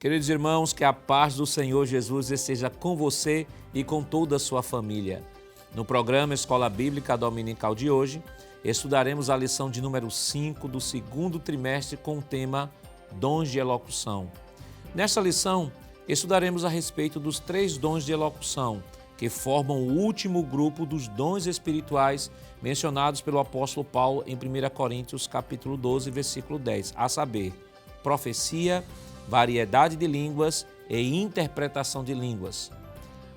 Queridos irmãos, que a paz do Senhor Jesus esteja com você e com toda a sua família. No programa Escola Bíblica Dominical de hoje, estudaremos a lição de número 5 do segundo trimestre com o tema Dons de Elocução. Nesta lição, estudaremos a respeito dos 3 dons de elocução, que formam o último grupo dos dons espirituais mencionados pelo apóstolo Paulo em 1 Coríntios capítulo 12, versículo 10, a saber, profecia, variedade de línguas e interpretação de línguas.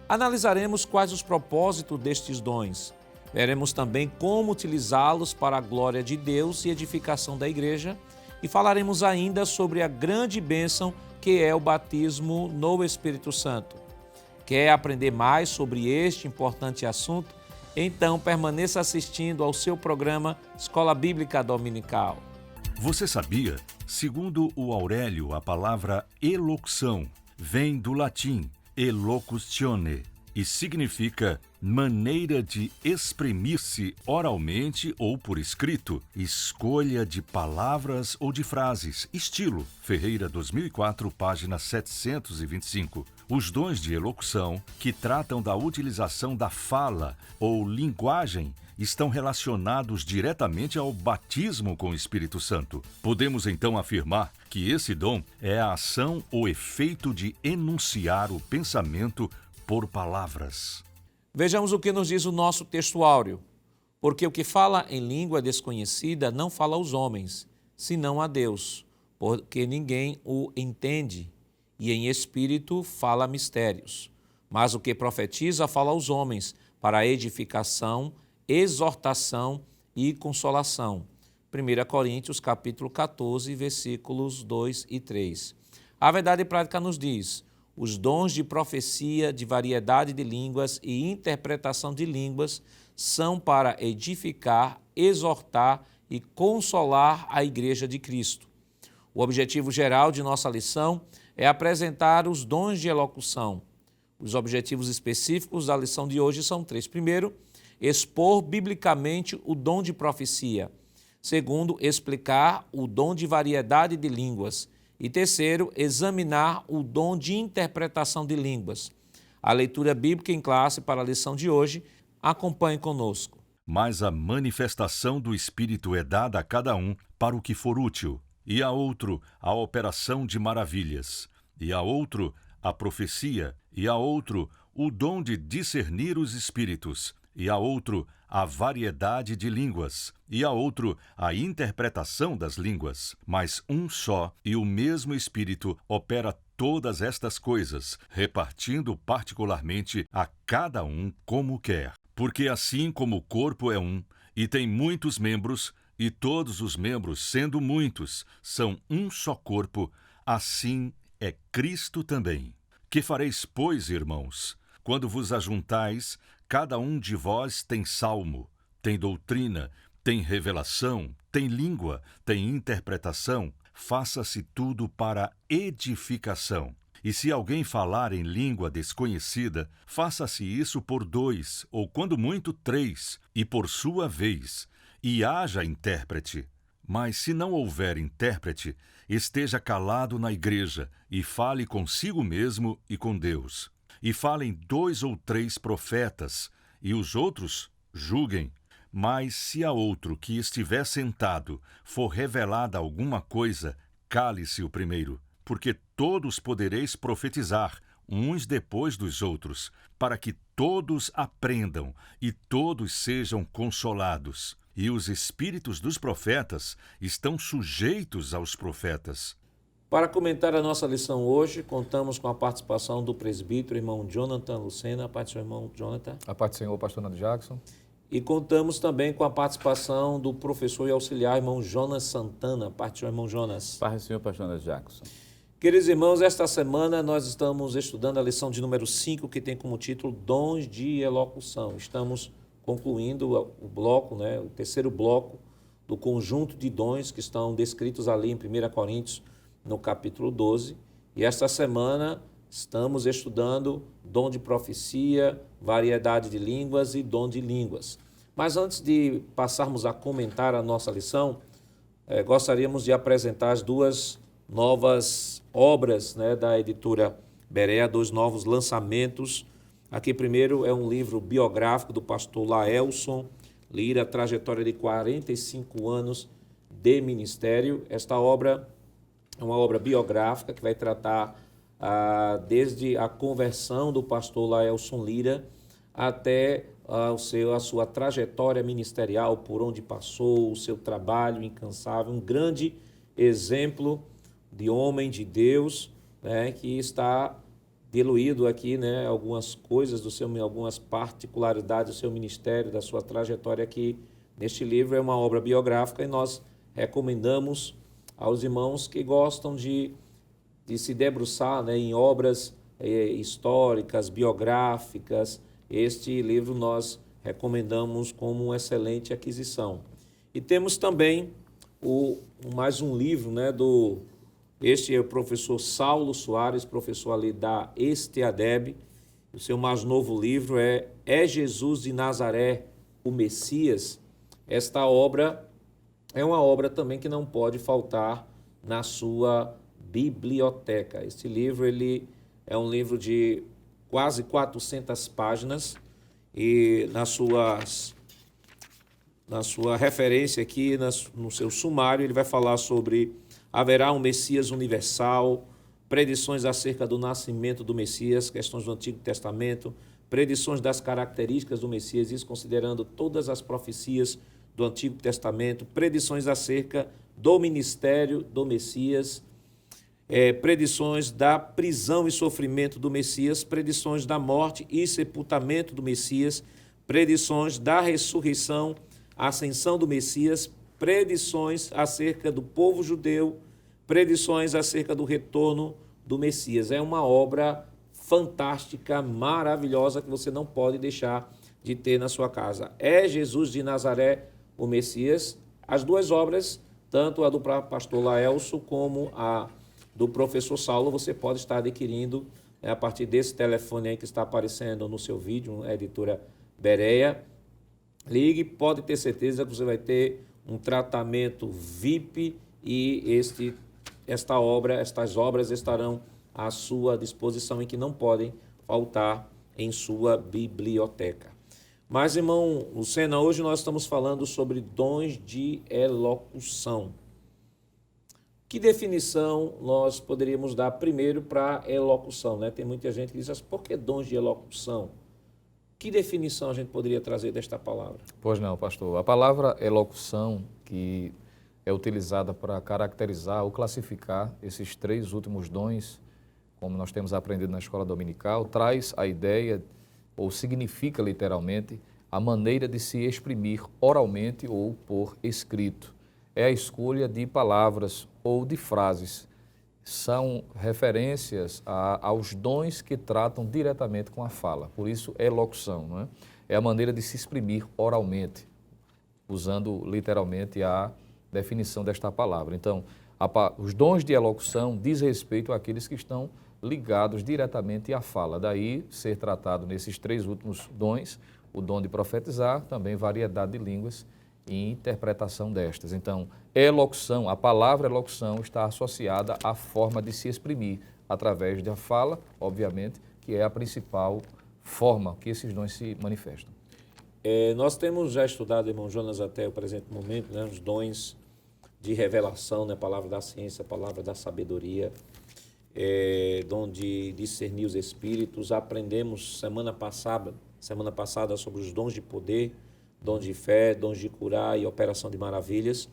Analisaremos quais os propósitos destes dons. Veremos também como utilizá-los para a glória de Deus e edificação da igreja e falaremos ainda sobre a grande bênção que é o batismo no Espírito Santo. Quer aprender mais sobre este importante assunto? Então permaneça assistindo ao seu programa Escola Bíblica Dominical. Você sabia? Segundo o Aurélio, a palavra elocução vem do latim elocutione e significa maneira de exprimir-se oralmente ou por escrito, escolha de palavras ou de frases, estilo. Ferreira 2004, página 725. Os dons de elocução, que tratam da utilização da fala ou linguagem, estão relacionados diretamente ao batismo com o Espírito Santo. Podemos então afirmar que esse dom é a ação ou efeito de enunciar o pensamento por palavras. Vejamos o que nos diz o nosso texto áureo. Porque o que fala em língua desconhecida não fala aos homens, senão a Deus, porque ninguém o entende, e em espírito fala mistérios. Mas o que profetiza fala aos homens, para edificação, exortação e consolação. 1 Coríntios capítulo 14, versículos 2 e 3. A verdade prática nos diz: os dons de profecia, de variedade de línguas e interpretação de línguas são para edificar, exortar e consolar a Igreja de Cristo. O objetivo geral de nossa lição é apresentar os dons de elocução. Os objetivos específicos da lição de hoje são 3. Primeiro, expor biblicamente o dom de profecia. Segundo, explicar o dom de variedade de línguas. E terceiro, examinar o dom de interpretação de línguas. A leitura bíblica em classe para a lição de hoje, acompanhe conosco. Mas a manifestação do Espírito é dada a cada um para o que for útil, e a outro a operação de maravilhas, e a outro a profecia, e a outro o dom de discernir os espíritos, e a outro a variedade de línguas, e a outro a interpretação das línguas. Mas um só e o mesmo Espírito opera todas estas coisas, repartindo particularmente a cada um como quer. Porque assim como o corpo é um, e tem muitos membros, e todos os membros, sendo muitos, são um só corpo, assim é Cristo também. Que fareis, pois, irmãos? Quando vos ajuntais, cada um de vós tem salmo, tem doutrina, tem revelação, tem língua, tem interpretação. Faça-se tudo para edificação. E se alguém falar em língua desconhecida, faça-se isso por 2, ou quando muito 3, e por sua vez, e haja intérprete. Mas se não houver intérprete, esteja calado na igreja, e fale consigo mesmo e com Deus. E falem 2 ou 3 profetas, e os outros julguem. Mas se a outro que estiver sentado for revelada alguma coisa, cale-se o primeiro, porque todos podereis profetizar, uns depois dos outros, para que todos aprendam e todos sejam consolados. E os espíritos dos profetas estão sujeitos aos profetas. Para comentar a nossa lição hoje, contamos com a participação do presbítero, irmão Jonathan Lucena. A paz do Senhor, irmão Jonathan. A paz do Senhor, pastor Nando Jackson. E contamos também com a participação do professor e auxiliar, irmão Jonas Santana. A paz do Senhor, irmão Jonas. Paz do Senhor, pastor Nando Jackson. Queridos irmãos, esta semana nós estamos estudando a lição de número 5, que tem como título Dons de Elocução. Estamos concluindo o bloco, o terceiro bloco do conjunto de dons que estão descritos ali em 1 Coríntios, no capítulo 12. E esta semana estamos estudando dom de profecia, variedade de línguas e dom de línguas. Mas antes de passarmos a comentar a nossa lição, gostaríamos de apresentar as duas novas obras, né, da editora Berea, 2 novos lançamentos. Aqui primeiro é um livro biográfico do pastor Laelson Lira, trajetória de 45 anos de ministério. Esta obra é uma obra biográfica que vai tratar desde a conversão do pastor Laelson Lira até a sua trajetória ministerial, por onde passou, o seu trabalho incansável, um grande exemplo de homem de Deus, né, que está diluído aqui, né, algumas coisas algumas particularidades do seu ministério, da sua trajetória aqui neste livro. É uma obra biográfica e nós recomendamos aos irmãos que gostam de se debruçar, né, em obras históricas, biográficas. Este livro nós recomendamos como uma excelente aquisição. E temos também mais um livro, né, este é o professor Saulo Soares, professor ali da ESTEADEB. O seu mais novo livro é Jesus de Nazaré, o Messias. Esta obra é uma obra também que não pode faltar na sua biblioteca. Este livro ele é um livro de quase 400 páginas e na sua referência aqui, no seu sumário, ele vai falar sobre haverá um Messias universal, predições acerca do nascimento do Messias, questões do Antigo Testamento, predições das características do Messias, isso considerando todas as profecias do Antigo Testamento, predições acerca do ministério do Messias, predições da prisão e sofrimento do Messias, predições da morte e sepultamento do Messias, predições da ressurreição, ascensão do Messias, predições acerca do povo judeu, predições acerca do retorno do Messias. É uma obra fantástica, maravilhosa, que você não pode deixar de ter na sua casa. É Jesus de Nazaré, o Messias. As duas obras, tanto a do pastor Laelson como a do professor Saulo, você pode estar adquirindo a partir desse telefone aí que está aparecendo no seu vídeo, a editora Berea. Ligue, pode ter certeza que você vai ter um tratamento VIP e estas obras estarão à sua disposição e que não podem faltar em sua biblioteca. Mas, irmão Lucena, hoje nós estamos falando sobre dons de elocução. Que definição nós poderíamos dar primeiro para elocução, né? Tem muita gente que diz, por que dons de elocução? Que definição a gente poderia trazer desta palavra? Pois não, pastor. A palavra elocução, que é utilizada para caracterizar ou classificar esses 3 últimos dons, como nós temos aprendido na escola dominical, traz a ideia, ou significa literalmente, a maneira de se exprimir oralmente ou por escrito. É a escolha de palavras ou de frases. São referências aos dons que tratam diretamente com a fala. Por isso, elocução, não é? É a maneira de se exprimir oralmente, usando literalmente a definição desta palavra. Então, os dons de elocução diz respeito àqueles que estão ligados diretamente à fala. Daí, ser tratado nesses 3 últimos dons, o dom de profetizar, também variedade de línguas e interpretação destas. Então, elocução, a palavra elocução está associada à forma de se exprimir através da fala, obviamente, que é a principal forma que esses dons se manifestam. Nós temos já estudado, irmão Jonas, até o presente momento, né, os dons de revelação, né, a palavra da ciência, a palavra da sabedoria, dom de discernir os espíritos. Aprendemos semana passada sobre os dons de poder, dons de fé, dons de curar e operação de maravilhas.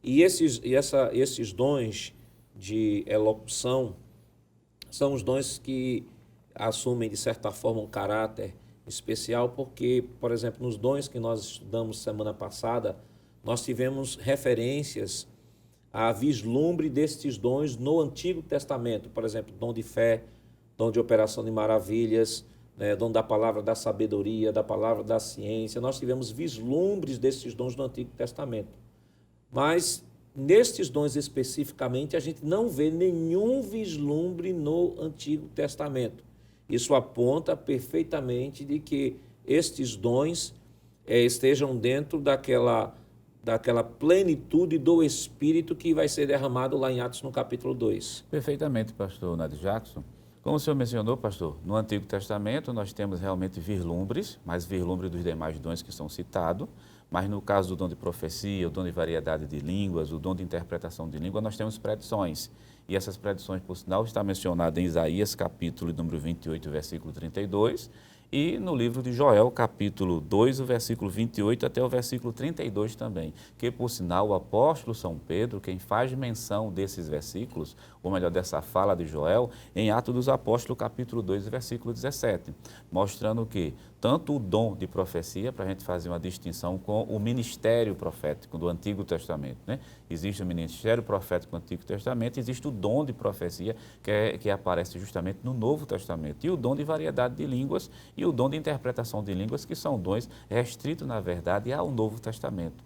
E esses dons de elocução são os dons que assumem, de certa forma, um caráter especial, porque, por exemplo, nos dons que nós estudamos semana passada, nós tivemos referências a vislumbre destes dons no Antigo Testamento. Por exemplo, dom de fé, dom de operação de maravilhas, dom da palavra da sabedoria, da palavra da ciência. Nós tivemos vislumbres desses dons no Antigo Testamento. Mas, nestes dons especificamente, a gente não vê nenhum vislumbre no Antigo Testamento. Isso aponta perfeitamente de que estes dons estejam dentro daquela plenitude do Espírito que vai ser derramado lá em Atos no capítulo 2. Perfeitamente, pastor Nadir Jackson. Como o senhor mencionou, pastor, no Antigo Testamento nós temos realmente vislumbres, mais vislumbre dos demais dons que são citados, mas no caso do dom de profecia, o dom de variedade de línguas, o dom de interpretação de língua, nós temos predições. E essas predições, por sinal, está mencionada em Isaías, capítulo número 28, versículo 32, e no livro de Joel, capítulo 2, o versículo 28 até o versículo 32 também, que, por sinal, o apóstolo São Pedro, quem faz menção desses versículos, ou melhor, dessa fala de Joel, em Atos dos Apóstolos, capítulo 2, versículo 17, mostrando que tanto o dom de profecia, para a gente fazer uma distinção com o ministério profético do Antigo Testamento, né? Existe o ministério profético do Antigo Testamento, existe o dom de profecia, que aparece justamente no Novo Testamento, e o dom de variedade de línguas e o dom de interpretação de línguas, que são dons restritos, na verdade, ao Novo Testamento.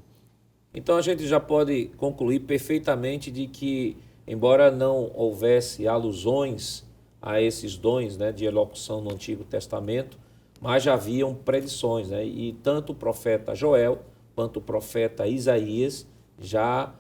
Então a gente já pode concluir perfeitamente de que, embora não houvesse alusões a esses dons, né, de elocução no Antigo Testamento, mas já haviam predições, né? E tanto o profeta Joel quanto o profeta Isaías já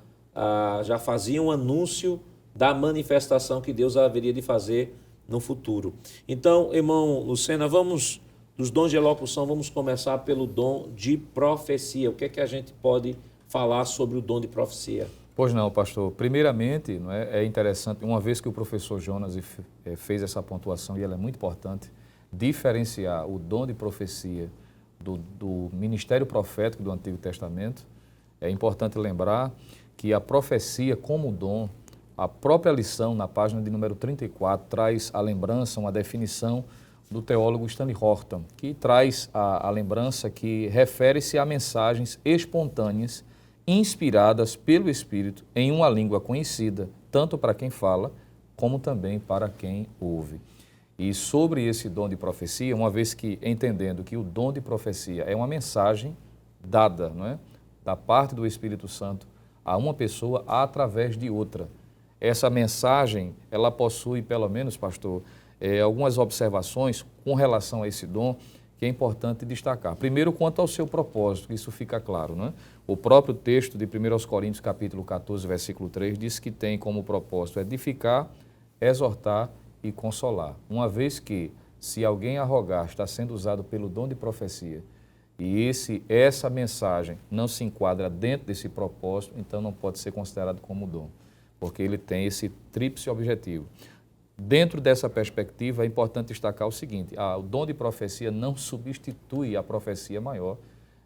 faziam anúncio da manifestação que Deus haveria de fazer no futuro. Então, irmão Lucena, dos dons de elocução, vamos começar pelo dom de profecia. O que é que a gente pode falar sobre o dom de profecia? Pois não, pastor. Primeiramente, não é interessante, uma vez que o professor Jonas fez essa pontuação, e ela é muito importante, diferenciar o dom de profecia do ministério profético do Antigo Testamento. É importante lembrar que a profecia como dom, a própria lição na página de número 34 traz a lembrança, uma definição do teólogo Stanley Horton, que traz a lembrança que refere-se a mensagens espontâneas inspiradas pelo Espírito em uma língua conhecida, tanto para quem fala, como também para quem ouve. E sobre esse dom de profecia, uma vez que entendendo que o dom de profecia é uma mensagem dada, não é, da parte do Espírito Santo a uma pessoa através de outra. Essa mensagem, ela possui, pelo menos, pastor, algumas observações com relação a esse dom que é importante destacar. Primeiro, quanto ao seu propósito, isso fica claro, não é? O próprio texto de 1 Coríntios, capítulo 14, versículo 3, diz que tem como propósito edificar, exortar e consolar. Uma vez que, se alguém arrogar, está sendo usado pelo dom de profecia, e essa mensagem não se enquadra dentro desse propósito, então não pode ser considerado como dom, porque ele tem esse tríplice objetivo. Dentro dessa perspectiva, é importante destacar o seguinte: o dom de profecia não substitui a profecia maior,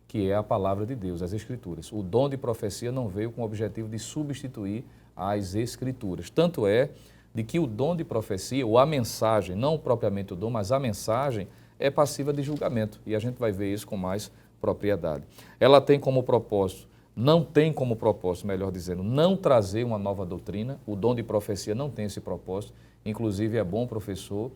que é a palavra de Deus, as Escrituras. O dom de profecia não veio com o objetivo de substituir as Escrituras. Tanto é de que o dom de profecia, ou a mensagem, não propriamente o dom, mas a mensagem, é passiva de julgamento. E a gente vai ver isso com mais propriedade. Ela tem como propósito, não tem como propósito, melhor dizendo, não trazer uma nova doutrina. O dom de profecia não tem esse propósito. Inclusive, é bom, professor,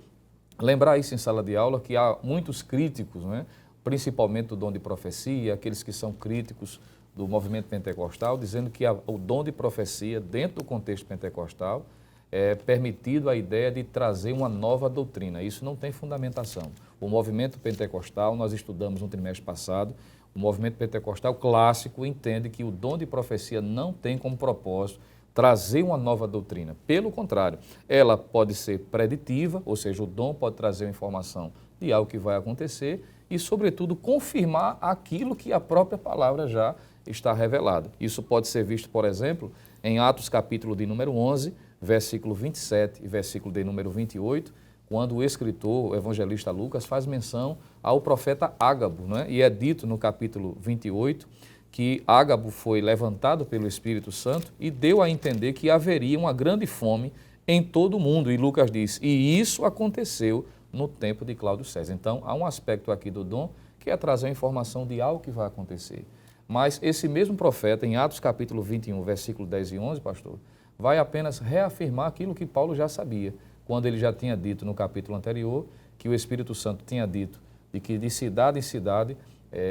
lembrar isso em sala de aula, que há muitos críticos, né? Principalmente do dom de profecia, aqueles que são críticos do movimento pentecostal, dizendo que o dom de profecia, dentro do contexto pentecostal, é permitido a ideia de trazer uma nova doutrina. Isso não tem fundamentação. O movimento pentecostal, nós estudamos no trimestre passado, o movimento pentecostal clássico entende que o dom de profecia não tem como propósito trazer uma nova doutrina. Pelo contrário, ela pode ser preditiva, ou seja, o dom pode trazer uma informação de algo que vai acontecer e, sobretudo, confirmar aquilo que a própria palavra já está revelada. Isso pode ser visto, por exemplo, em Atos capítulo de número 11, versículo 27 e versículo de número 28, quando o escritor, o evangelista Lucas, faz menção ao profeta Ágabo, não é? E é dito no capítulo 28 que Ágabo foi levantado pelo Espírito Santo e deu a entender que haveria uma grande fome em todo o mundo. E Lucas diz, e isso aconteceu no tempo de Cláudio César. Então, há um aspecto aqui do dom que é trazer a informação de algo que vai acontecer. Mas esse mesmo profeta, em Atos capítulo 21, versículo 10 e 11, pastor, vai apenas reafirmar aquilo que Paulo já sabia, quando ele já tinha dito no capítulo anterior, que o Espírito Santo tinha dito de que de cidade em cidade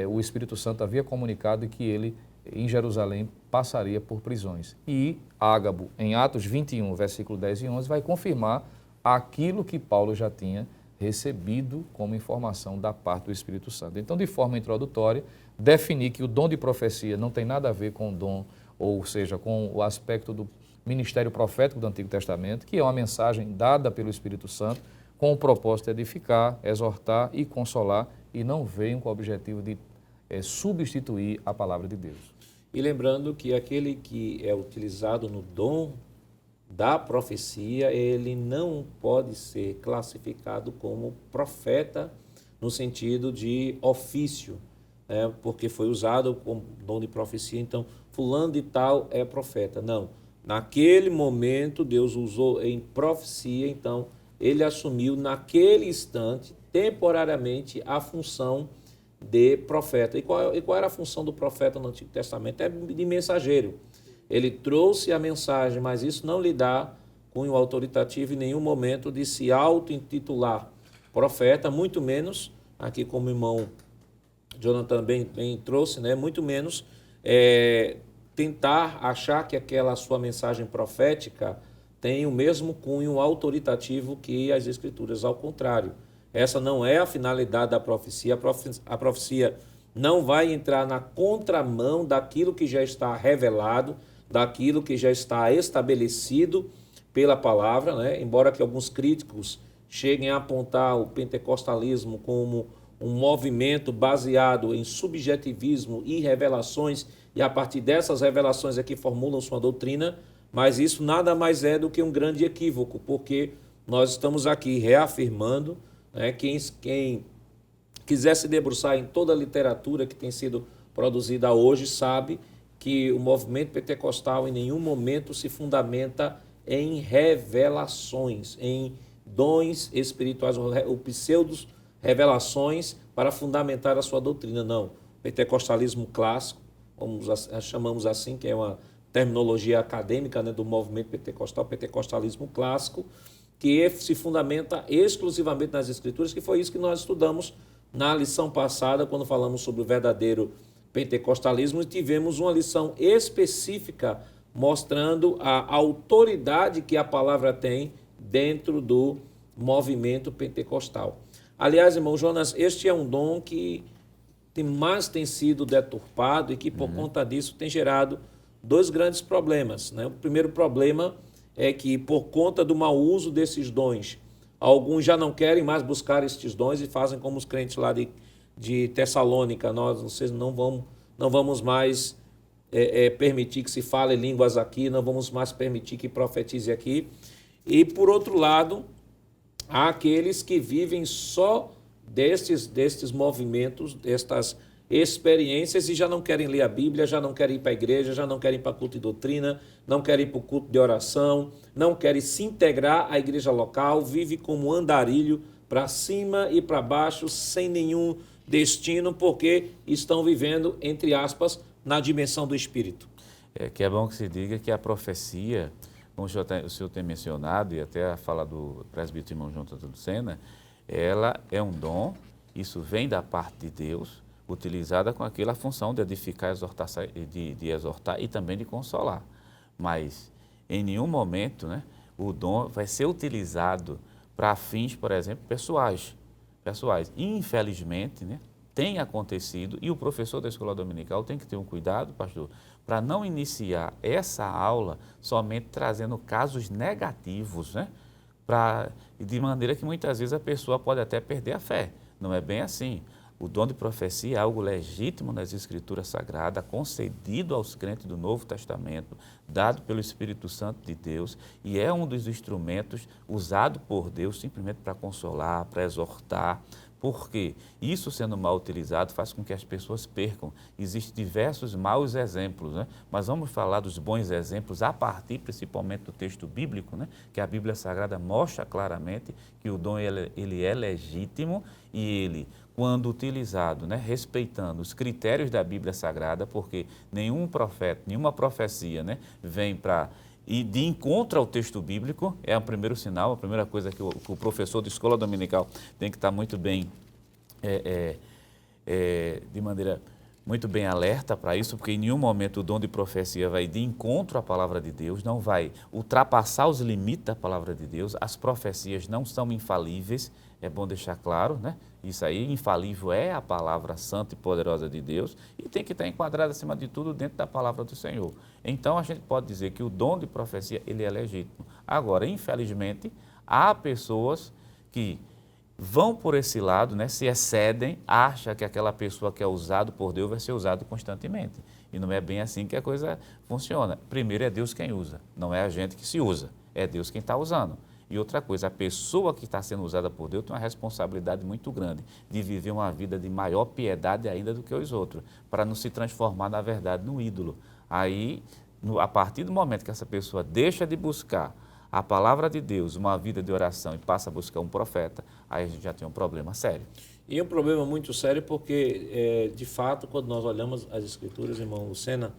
o Espírito Santo havia comunicado que ele, em Jerusalém, passaria por prisões. E Ágabo, em Atos 21, versículo 10 e 11, vai confirmar aquilo que Paulo já tinha recebido como informação da parte do Espírito Santo. Então, de forma introdutória, definir que o dom de profecia não tem nada a ver com o dom, ou seja, com o aspecto do ministério profético do Antigo Testamento, que é uma mensagem dada pelo Espírito Santo com o propósito de edificar, exortar e consolar, e não veio com o objetivo de substituir a palavra de Deus. E lembrando que aquele que é utilizado no dom da profecia, ele não pode ser classificado como profeta no sentido de ofício, né? Porque foi usado como dom de profecia, então fulano de tal é profeta. Não, naquele momento Deus usou em profecia, então ele assumiu naquele instante, temporariamente, a função de profeta. E qual era a função do profeta no Antigo Testamento? É de mensageiro. Ele trouxe a mensagem, mas isso não lhe dá cunho autoritativo em nenhum momento de se auto-intitular profeta, muito menos, aqui como o irmão Jonathan bem trouxe, né? Muito menos tentar achar que aquela sua mensagem profética tem o mesmo cunho autoritativo que as Escrituras. Ao contrário, essa não é a finalidade da profecia. A profecia não vai entrar na contramão daquilo que já está revelado, daquilo que já está estabelecido pela palavra, né? Embora que alguns críticos cheguem a apontar o pentecostalismo como um movimento baseado em subjetivismo e revelações, e a partir dessas revelações é que formulam sua doutrina, mas isso nada mais é do que um grande equívoco, porque nós estamos aqui reafirmando, né, quem quiser se debruçar em toda a literatura que tem sido produzida hoje sabe que o movimento pentecostal em nenhum momento se fundamenta em revelações, em dons espirituais, o pseudos revelações para fundamentar a sua doutrina. Não, pentecostalismo clássico, chamamos assim, que é uma terminologia acadêmica, né, do movimento pentecostal, pentecostalismo clássico, que se fundamenta exclusivamente nas Escrituras, que foi isso que nós estudamos na lição passada, quando falamos sobre o verdadeiro pentecostalismo, e tivemos uma lição específica mostrando a autoridade que a palavra tem dentro do movimento pentecostal. Aliás, irmão Jonas, este é um dom que mais tem sido deturpado e que, por conta disso, tem gerado dois grandes problemas, né? O primeiro problema é que, por conta do mau uso desses dons, alguns já não querem mais buscar estes dons e fazem como os crentes lá de Tessalônica. Vocês não vamos mais permitir que se fale línguas aqui, não vamos mais permitir que profetize aqui. E, por outro lado, há aqueles que vivem só destes movimentos, destas experiências, e já não querem ler a Bíblia, já não querem ir para a igreja, já não querem ir para culto de doutrina, não querem ir para o culto de oração, não querem se integrar à igreja local, vive como andarilho para cima e para baixo, sem nenhum destino, porque estão vivendo, entre aspas, na dimensão do Espírito. Que é bom que se diga que a profecia, como o senhor tem mencionado, e até a fala do presbítero irmão João Tanto Lucena, ela é um dom, isso vem da parte de Deus, utilizada com aquela função de edificar, de exortar e também de consolar. Mas, em nenhum momento, né, o dom vai ser utilizado para fins, por exemplo, pessoais. Infelizmente, né, tem acontecido, e o professor da escola dominical tem que ter um cuidado, pastor, para não iniciar essa aula somente trazendo casos negativos, né, de maneira que muitas vezes a pessoa pode até perder a fé. Não é bem assim. O dom de profecia é algo legítimo nas Escrituras Sagradas, concedido aos crentes do Novo Testamento, dado pelo Espírito Santo de Deus, e é um dos instrumentos usado por Deus simplesmente para consolar, para exortar, porque isso sendo mal utilizado faz com que as pessoas percam. Existem diversos maus exemplos, né? Mas vamos falar dos bons exemplos a partir principalmente do texto bíblico, né? Que a Bíblia Sagrada mostra claramente que o dom ele é legítimo e ele, quando utilizado, né, respeitando os critérios da Bíblia Sagrada, porque nenhum profeta, nenhuma profecia, né, vem para ir de encontro ao texto bíblico, é o primeiro sinal, a primeira coisa que o professor de escola dominical tem que estar muito bem, de maneira muito bem alerta para isso, porque em nenhum momento o dom de profecia vai de encontro à palavra de Deus, não vai ultrapassar os limites da palavra de Deus, as profecias não são infalíveis, É bom deixar claro, né? Isso aí, infalível, é a palavra santa e poderosa de Deus e tem que estar enquadrado, acima de tudo, dentro da palavra do Senhor. Então, a gente pode dizer que o dom de profecia, ele é legítimo. Agora, infelizmente, há pessoas que vão por esse lado, né, se excedem, acham que aquela pessoa que é usado por Deus vai ser usado constantemente. E não é bem assim que a coisa funciona. Primeiro é Deus quem usa, não é a gente que se usa, é Deus quem está usando. E outra coisa, a pessoa que está sendo usada por Deus tem uma responsabilidade muito grande de viver uma vida de maior piedade ainda do que os outros, para não se transformar, na verdade, num ídolo. Aí, a partir do momento que essa pessoa deixa de buscar a palavra de Deus, uma vida de oração, e passa a buscar um profeta, aí a gente já tem um problema sério. E é um problema muito sério porque, de fato, quando nós olhamos as Escrituras, irmão Lucena,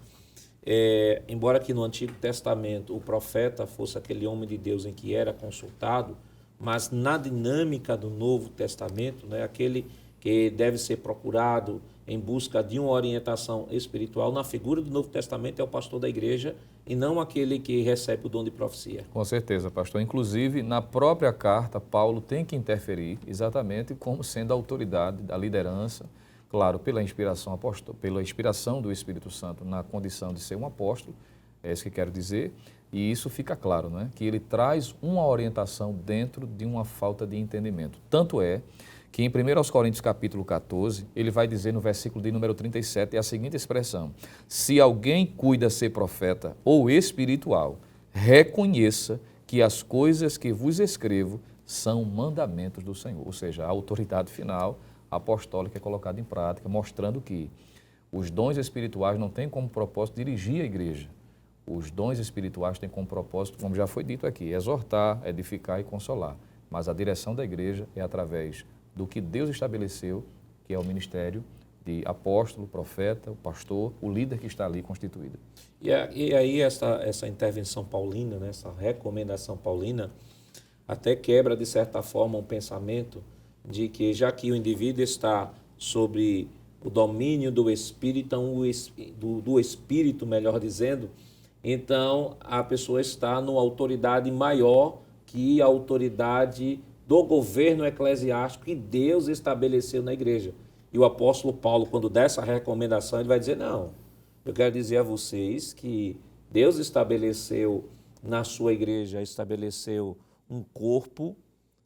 embora que no Antigo Testamento o profeta fosse aquele homem de Deus em que era consultado, mas na dinâmica do Novo Testamento, né, aquele que deve ser procurado em busca de uma orientação espiritual, na figura do Novo Testamento é o pastor da igreja e não aquele que recebe o dom de profecia. Com certeza, pastor. Inclusive, na própria carta, Paulo tem que interferir exatamente como sendo a autoridade da liderança, claro, pela inspiração do Espírito Santo na condição de ser um apóstolo, é isso que quero dizer, e isso fica claro, né? Que ele traz uma orientação dentro de uma falta de entendimento. Tanto é que em 1 Coríntios capítulo 14, ele vai dizer no versículo de número 37 a seguinte expressão: se alguém cuida ser profeta ou espiritual, reconheça que as coisas que vos escrevo são mandamentos do Senhor. Ou seja, a autoridade final apostólica é colocada em prática, mostrando que os dons espirituais não têm como propósito dirigir a igreja. Os dons espirituais têm como propósito, como já foi dito aqui, exortar, edificar e consolar. Mas a direção da igreja é através do que Deus estabeleceu, que é o ministério de apóstolo, profeta, o pastor, o líder que está ali constituído. E aí essa intervenção paulina, né, essa recomendação paulina, até quebra, de certa forma, um pensamento de que, já que o indivíduo está sobre o domínio do Espírito, então do Espírito, melhor dizendo, então a pessoa está numa autoridade maior que a autoridade do governo eclesiástico que Deus estabeleceu na igreja. E o apóstolo Paulo, quando dá essa recomendação, ele vai dizer, não, eu quero dizer a vocês que Deus estabeleceu na sua igreja, estabeleceu um corpo,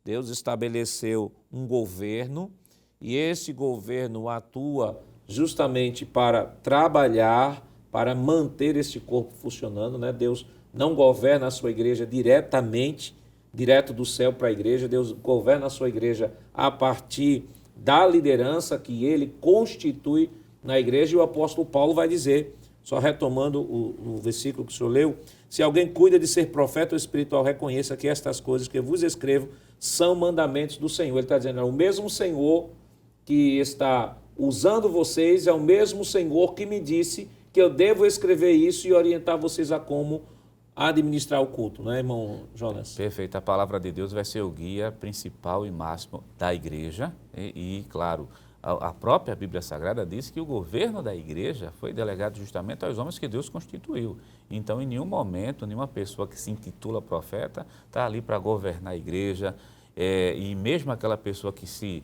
Deus estabeleceu um governo, e esse governo atua justamente para trabalhar, para manter esse corpo funcionando, né? Deus não governa a sua igreja diretamente, direto do céu para a igreja. Deus governa a sua igreja a partir da liderança que ele constitui na igreja. E o apóstolo Paulo vai dizer, só retomando o versículo que o senhor leu, se alguém cuida de ser profeta ou espiritual, reconheça que estas coisas que eu vos escrevo são mandamentos do Senhor. Ele está dizendo, é o mesmo Senhor que está usando vocês, é o mesmo Senhor que me disse que eu devo escrever isso e orientar vocês a como administrar o culto, não é, irmão Jonas? Perfeito. A palavra de Deus vai ser o guia principal e máximo da igreja claro, a própria Bíblia Sagrada diz que o governo da igreja foi delegado justamente aos homens que Deus constituiu. Então, em nenhum momento, nenhuma pessoa que se intitula profeta está ali para governar a igreja, e mesmo aquela pessoa que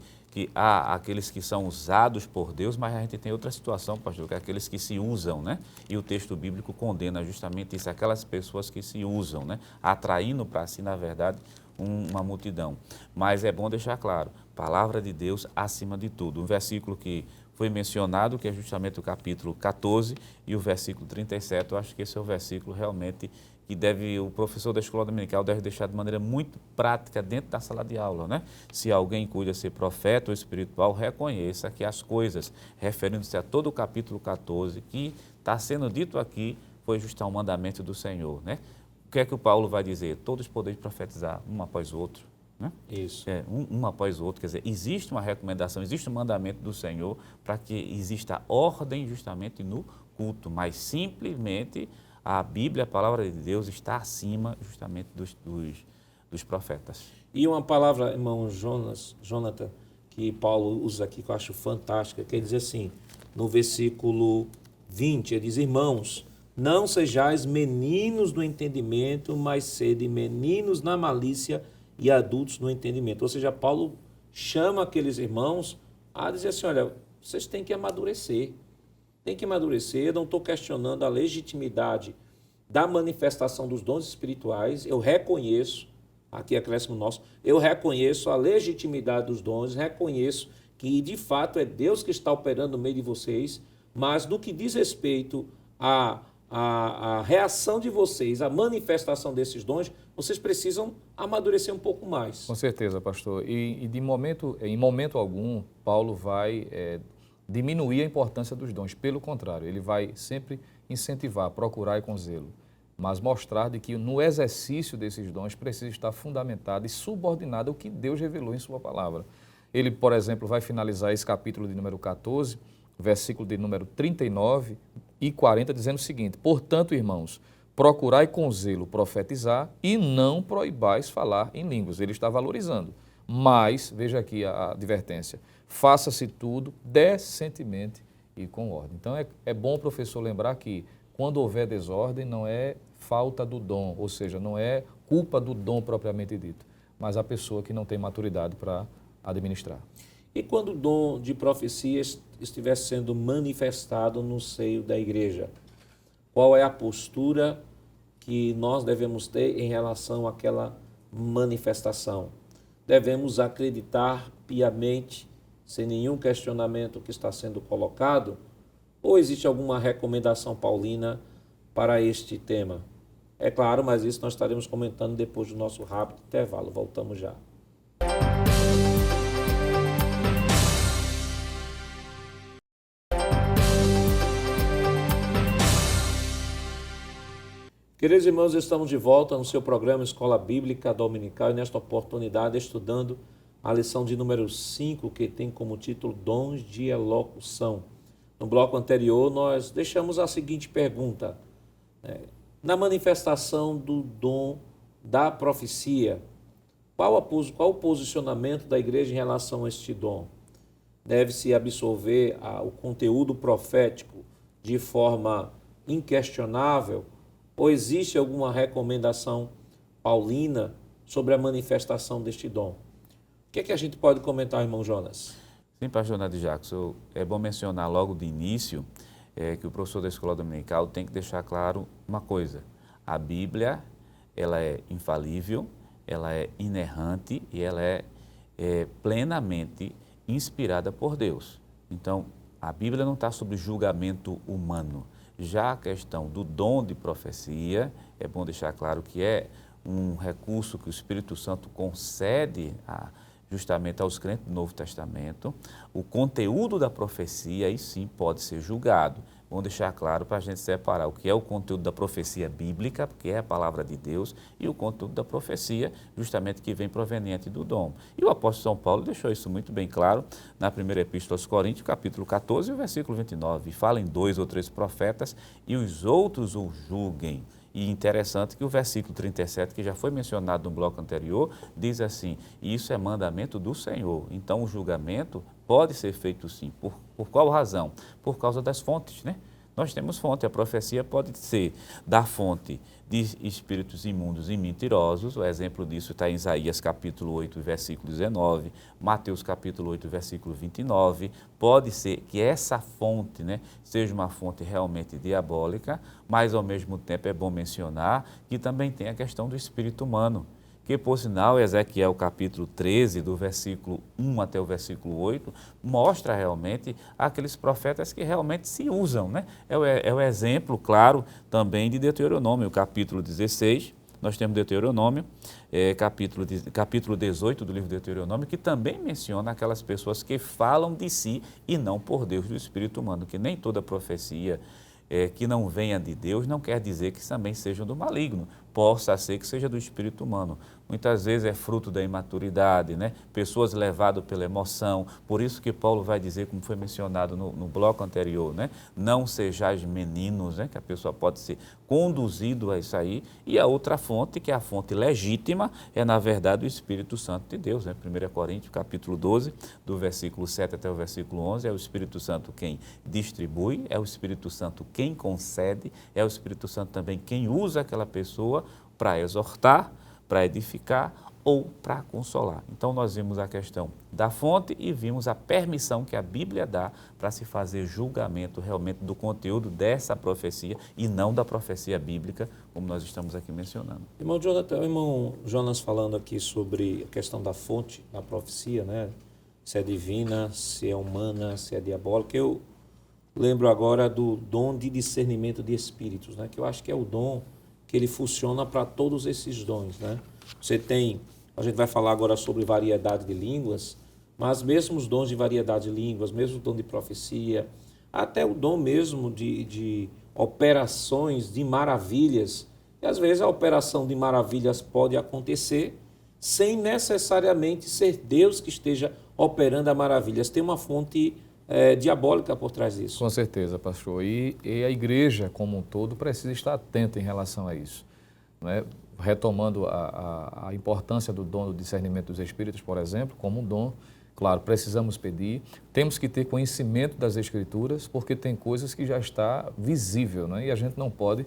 há aqueles que são usados por Deus, mas a gente tem outra situação, pastor, que é aqueles que se usam, né? E o texto bíblico condena justamente isso, aquelas pessoas que se usam, né? Atraindo para si, na verdade, uma multidão. Mas é bom deixar claro, palavra de Deus acima de tudo. Um versículo que foi mencionado, que é justamente o capítulo 14 e o versículo 37, eu acho que esse é o versículo realmente que o professor da escola dominical deve deixar de maneira muito prática dentro da sala de aula, né? Se alguém cuida ser profeta ou espiritual, reconheça que as coisas, referindo-se a todo o capítulo 14, que está sendo dito aqui, foi justo um mandamento do Senhor, né? O que é que o Paulo vai dizer? Todos podeis profetizar um após o outro, né? Isso. Um após o outro, quer dizer, existe uma recomendação, existe um mandamento do Senhor para que exista ordem justamente no culto, mas simplesmente a Bíblia, a palavra de Deus, está acima justamente dos profetas. E uma palavra, irmão Jonathan, que Paulo usa aqui, que eu acho fantástica, que ele diz assim, no versículo 20, ele diz, irmãos, não sejais meninos no entendimento, mas sede meninos na malícia e adultos no entendimento. Ou seja, Paulo chama aqueles irmãos a dizer assim, olha, vocês têm que amadurecer. Tem que amadurecer, eu não estou questionando a legitimidade da manifestação dos dons espirituais, eu reconheço, aqui acréscimo nosso, eu reconheço a legitimidade dos dons, reconheço que de fato é Deus que está operando no meio de vocês, mas no que diz respeito à reação de vocês, à manifestação desses dons, vocês precisam amadurecer um pouco mais. Com certeza, pastor. E em momento algum, Paulo vai diminuir a importância dos dons. Pelo contrário, ele vai sempre incentivar, procurar e com zelo, mas mostrar de que no exercício desses dons precisa estar fundamentado e subordinado ao que Deus revelou em sua palavra. Ele, por exemplo, vai finalizar esse capítulo de número 14, versículo de número 39 e 40, dizendo o seguinte: portanto, irmãos, procurai com zelo profetizar e não proibais falar em línguas. Ele está valorizando. Mas, veja aqui a advertência, faça-se tudo decentemente e com ordem. Então, é bom o professor lembrar que quando houver desordem, não é falta do dom, ou seja, não é culpa do dom propriamente dito, mas a pessoa que não tem maturidade para administrar. E quando o dom de profecia estiver sendo manifestado no seio da igreja, qual é a postura que nós devemos ter em relação àquela manifestação? Devemos acreditar piamente, sem nenhum questionamento que está sendo colocado, ou existe alguma recomendação paulina para este tema? É claro, mas isso nós estaremos comentando depois do nosso rápido intervalo. Voltamos já. Queridos irmãos, estamos de volta no seu programa Escola Bíblica Dominical e nesta oportunidade estudando a lição de número 5, que tem como título Dons de Elocução. No bloco anterior, nós deixamos a seguinte pergunta: na manifestação do dom da profecia, qual o posicionamento da igreja em relação a este dom? Deve-se absorver o conteúdo profético de forma inquestionável? Ou existe alguma recomendação paulina sobre a manifestação deste dom? O que é que a gente pode comentar, irmão Jonas? Sim, pastor Nadir Jackson, é bom mencionar logo de início que o professor da Escola Dominical tem que deixar claro uma coisa: a Bíblia, ela é infalível, ela é inerrante e ela é plenamente inspirada por Deus. Então, a Bíblia não está sob julgamento humano. Já a questão do dom de profecia, é bom deixar claro que é um recurso que o Espírito Santo concede justamente aos crentes do Novo Testamento. O conteúdo da profecia, aí sim, pode ser julgado. Vamos deixar claro para a gente separar o que é o conteúdo da profecia bíblica, porque é a palavra de Deus, e o conteúdo da profecia, justamente que vem proveniente do dom. E o apóstolo São Paulo deixou isso muito bem claro na primeira epístola aos Coríntios, capítulo 14, versículo 29. Falem 2 ou 3 profetas e os outros o julguem. E interessante que o versículo 37, que já foi mencionado no bloco anterior, diz assim: isso é mandamento do Senhor. Então o julgamento pode ser feito sim. Por qual razão? Por causa das fontes, né? Nós temos fonte, a profecia pode ser da fonte de espíritos imundos e mentirosos. O exemplo disso está em Isaías capítulo 8, versículo 19, Mateus capítulo 8, versículo 29. Pode ser que essa fonte, né, seja uma fonte realmente diabólica, mas ao mesmo tempo é bom mencionar que também tem a questão do espírito humano, que por sinal Ezequiel capítulo 13, do versículo 1 até o versículo 8, mostra realmente aqueles profetas que realmente se usam, né? É o exemplo, claro, também de Deuteronômio, capítulo 16, nós temos Deuteronômio, capítulo 18 do livro de Deuteronômio, que também menciona aquelas pessoas que falam de si e não por Deus, do espírito humano, que nem toda profecia que não venha de Deus não quer dizer que também sejam do maligno, possa ser que seja do espírito humano. Muitas vezes é fruto da imaturidade, né? Pessoas levadas pela emoção, por isso que Paulo vai dizer, como foi mencionado no bloco anterior, né? Não sejais meninos, né? Que a pessoa pode ser conduzido a isso aí. E a outra fonte, que é a fonte legítima, é na verdade o Espírito Santo de Deus, né? 1 Coríntios capítulo 12, do versículo 7 até o versículo 11, é o Espírito Santo quem distribui, é o Espírito Santo quem concede, é o Espírito Santo também quem usa aquela pessoa para exortar, para edificar ou para consolar. Então nós vimos a questão da fonte e vimos a permissão que a Bíblia dá para se fazer julgamento realmente do conteúdo dessa profecia e não da profecia bíblica, como nós estamos aqui mencionando. Irmão Jonathan, irmão Jonas falando aqui sobre a questão da fonte da profecia, né? Se é divina, se é humana, se é diabólica. Eu lembro agora do dom de discernimento de espíritos, né? Que eu acho que é o dom que ele funciona para todos esses dons, né? Você tem, a gente vai falar agora sobre variedade de línguas, mas mesmo os dons de variedade de línguas, mesmo o dom de profecia, até o dom mesmo de operações de maravilhas. E às vezes a operação de maravilhas pode acontecer sem necessariamente ser Deus que esteja operando a maravilhas. Tem uma fonte diabólica por trás disso. Com certeza, pastor. E a igreja como um todo precisa estar atenta em relação a isso, não é? Retomando a importância do dom do discernimento dos espíritos, por exemplo, como um dom, claro, precisamos pedir, temos que ter conhecimento das Escrituras, porque tem coisas que já está visível, não é? E a gente não pode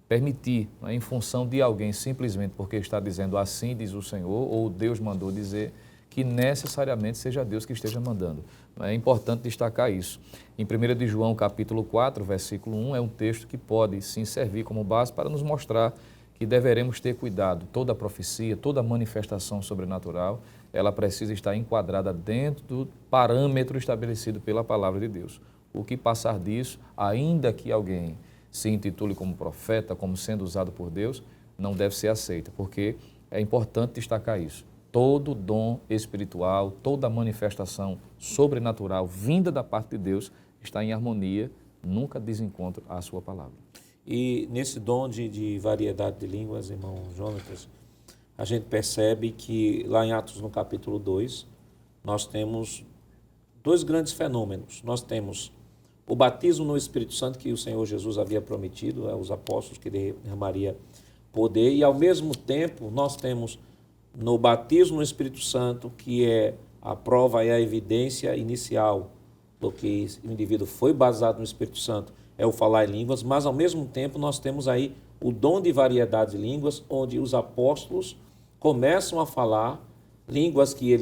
permitir, não é? Em função de alguém, simplesmente porque está dizendo assim diz o Senhor, ou Deus mandou dizer, que necessariamente seja Deus que esteja mandando. É importante destacar isso. Em 1 de João, capítulo 4, versículo 1, é um texto que pode sim servir como base para nos mostrar que deveremos ter cuidado. Toda profecia, toda manifestação sobrenatural, ela precisa estar enquadrada dentro do parâmetro estabelecido pela palavra de Deus. O que passar disso, ainda que alguém se intitule como profeta, como sendo usado por Deus, não deve ser aceita, porque é importante destacar isso. Todo dom espiritual, toda manifestação sobrenatural vinda da parte de Deus está em harmonia, nunca desencontro à sua palavra. E nesse dom de variedade de línguas, irmão Jonatas, a gente percebe que lá em Atos no capítulo 2, nós temos dois grandes fenômenos. Nós temos o batismo no Espírito Santo que o Senhor Jesus havia prometido aos apóstolos, que derramaria poder, e ao mesmo tempo nós temos no batismo no Espírito Santo, que é a prova e a evidência inicial do que o indivíduo foi baseado no Espírito Santo, é o falar em línguas, mas ao mesmo tempo nós temos aí o dom de variedade de línguas, onde os apóstolos começam a falar línguas que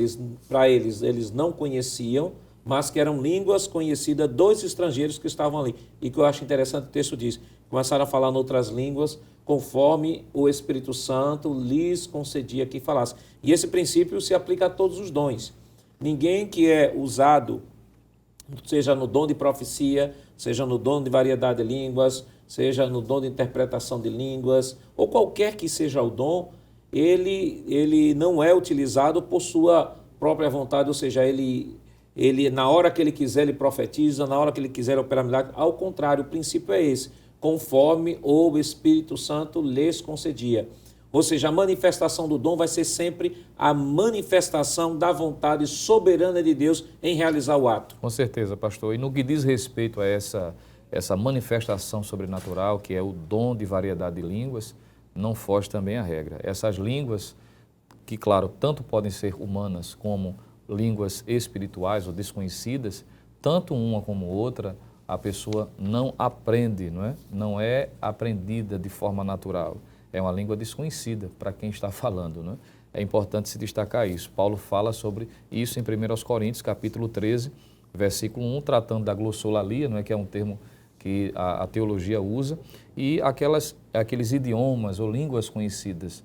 para eles não conheciam, mas que eram línguas conhecidas dos estrangeiros que estavam ali. E que eu acho interessante, o texto diz, começaram a falar em outras línguas, conforme o Espírito Santo lhes concedia que falasse. E esse princípio se aplica a todos os dons. Ninguém que é usado, seja no dom de profecia, seja no dom de variedade de línguas, seja no dom de interpretação de línguas, ou qualquer que seja o dom, ele não é utilizado por sua própria vontade, ou seja, ele na hora que ele quiser, ele profetiza, na hora que ele quiser operar milagre. Ao contrário, o princípio é esse, conforme o Espírito Santo lhes concedia. Ou seja, a manifestação do dom vai ser sempre a manifestação da vontade soberana de Deus em realizar o ato. Com certeza, pastor. E no que diz respeito a essa manifestação sobrenatural, que é o dom de variedade de línguas, não foge também a regra. Essas línguas, que claro, tanto podem ser humanas como línguas espirituais ou desconhecidas, tanto uma como outra, a pessoa não aprende, não é aprendida de forma natural. É uma língua desconhecida para quem está falando, não é? É importante se destacar isso. Paulo fala sobre isso em 1 Coríntios, capítulo 13, versículo 1, tratando da glossolalia, não é, que é um termo que a teologia usa, e aqueles idiomas ou línguas conhecidas,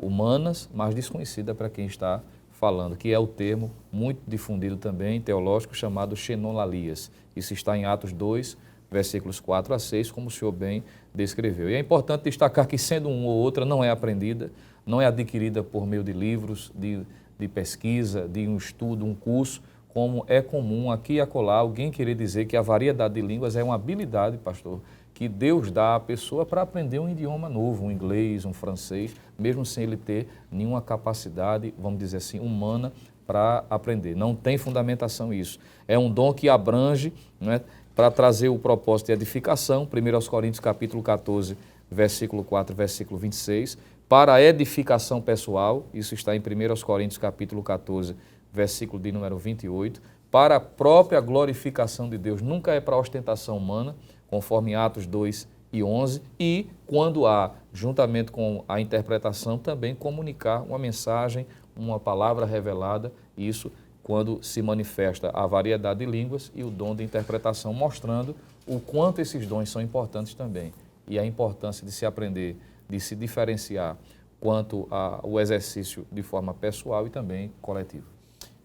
humanas, mas desconhecidas para quem está falando, que é o termo muito difundido também, teológico, chamado xenolalias. Isso está em Atos 2, versículos 4 a 6, como o senhor bem descreveu. E é importante destacar que, sendo uma ou outra, não é aprendida, não é adquirida por meio de livros, de pesquisa, de um estudo, um curso, como é comum aqui e acolá alguém querer dizer que a variedade de línguas é uma habilidade, pastor, que Deus dá à pessoa para aprender um idioma novo, um inglês, um francês, mesmo sem ele ter nenhuma capacidade, vamos dizer assim, humana para aprender. Não tem fundamentação isso. É um dom que abrange, não é, para trazer o propósito de edificação, 1 Coríntios capítulo 14, versículo 4, versículo 26, para a edificação pessoal, isso está em 1 Coríntios capítulo 14, versículo de número 28, para a própria glorificação de Deus, nunca é para ostentação humana, conforme Atos 2 e 11, e quando há, juntamente com a interpretação, também comunicar uma mensagem, uma palavra revelada, isso quando se manifesta a variedade de línguas e o dom de interpretação, mostrando o quanto esses dons são importantes também e a importância de se aprender, de se diferenciar quanto ao exercício de forma pessoal e também coletiva.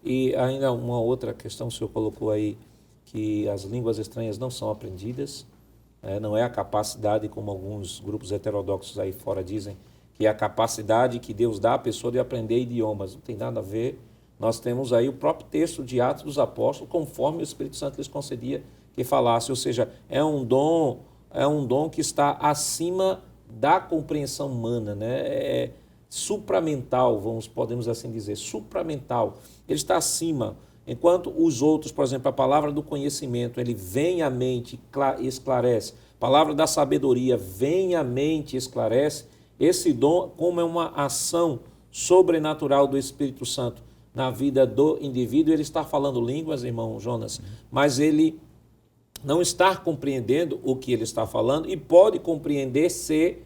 E ainda uma outra questão, o senhor colocou aí, que as línguas estranhas não são aprendidas, não é a capacidade, como alguns grupos heterodoxos aí fora dizem, que é a capacidade que Deus dá à pessoa de aprender idiomas. Não tem nada a ver. Nós temos aí o próprio texto de Atos dos Apóstolos, conforme o Espírito Santo lhes concedia que falasse, ou seja, é um dom que está acima da compreensão humana, né? É supramental, podemos assim dizer, supramental. Ele está acima. Enquanto os outros, por exemplo, a palavra do conhecimento, ele vem à mente e esclarece. A palavra da sabedoria vem à mente e esclarece. Esse dom, como é uma ação sobrenatural do Espírito Santo na vida do indivíduo, ele está falando línguas, irmão Jonas, mas ele não está compreendendo o que ele está falando e pode compreender se,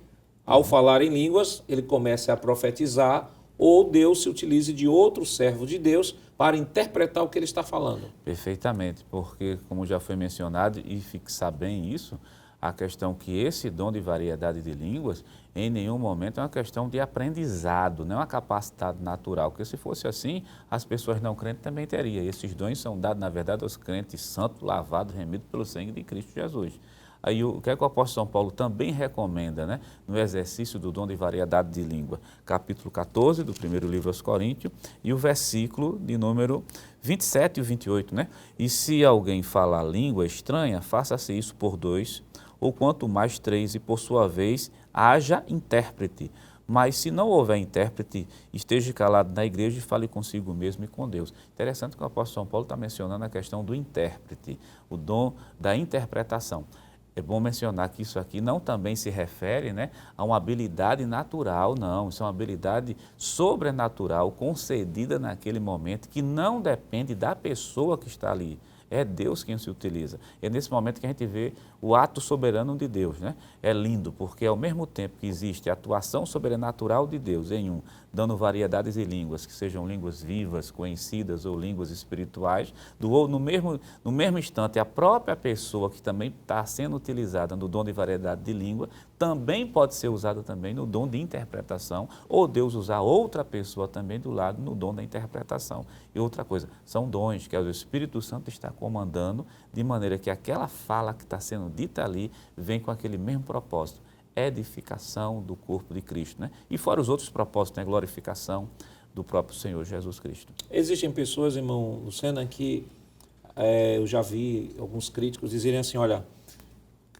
ao falar em línguas, ele comece a profetizar ou Deus se utilize de outro servo de Deus para interpretar o que ele está falando. Perfeitamente, porque, como já foi mencionado, e fixar bem isso, a questão que esse dom de variedade de línguas, em nenhum momento é uma questão de aprendizado, não é uma capacidade natural, porque se fosse assim, as pessoas não crentes também teriam. Esses dons são dados, na verdade, aos crentes santos, lavados, remidos pelo sangue de Cristo Jesus. Aí o que é que o apóstolo São Paulo também recomenda, né? No exercício do dom de variedade de língua, capítulo 14 do primeiro livro aos Coríntios e o versículo de número 27 e 28, né? E se alguém falar língua estranha, faça-se isso por 2, ou quanto mais 3, e por sua vez haja intérprete. Mas se não houver intérprete, esteja calado na igreja e fale consigo mesmo e com Deus. Interessante que o apóstolo São Paulo está mencionando a questão do intérprete, o dom da interpretação. É bom mencionar que isso aqui não também se refere, né, a uma habilidade natural, não. Isso é uma habilidade sobrenatural concedida naquele momento que não depende da pessoa que está ali. É Deus quem se utiliza. É nesse momento que a gente vê o ato soberano de Deus, né? É lindo, porque ao mesmo tempo que existe a atuação sobrenatural de Deus em um, dando variedades de línguas, que sejam línguas vivas, conhecidas ou línguas espirituais, no mesmo instante, a própria pessoa que também está sendo utilizada no dom de variedade de língua, também pode ser usada também no dom de interpretação, ou Deus usar outra pessoa também do lado no dom da interpretação. E outra coisa, são dons que o Espírito Santo está comandando, de maneira que aquela fala que está sendo dita ali vem com aquele mesmo propósito, edificação do corpo de Cristo, né? E fora os outros propósitos, né? Glorificação do próprio Senhor Jesus Cristo. Existem pessoas, irmão Lucena, que eu já vi alguns críticos dizerem assim, olha,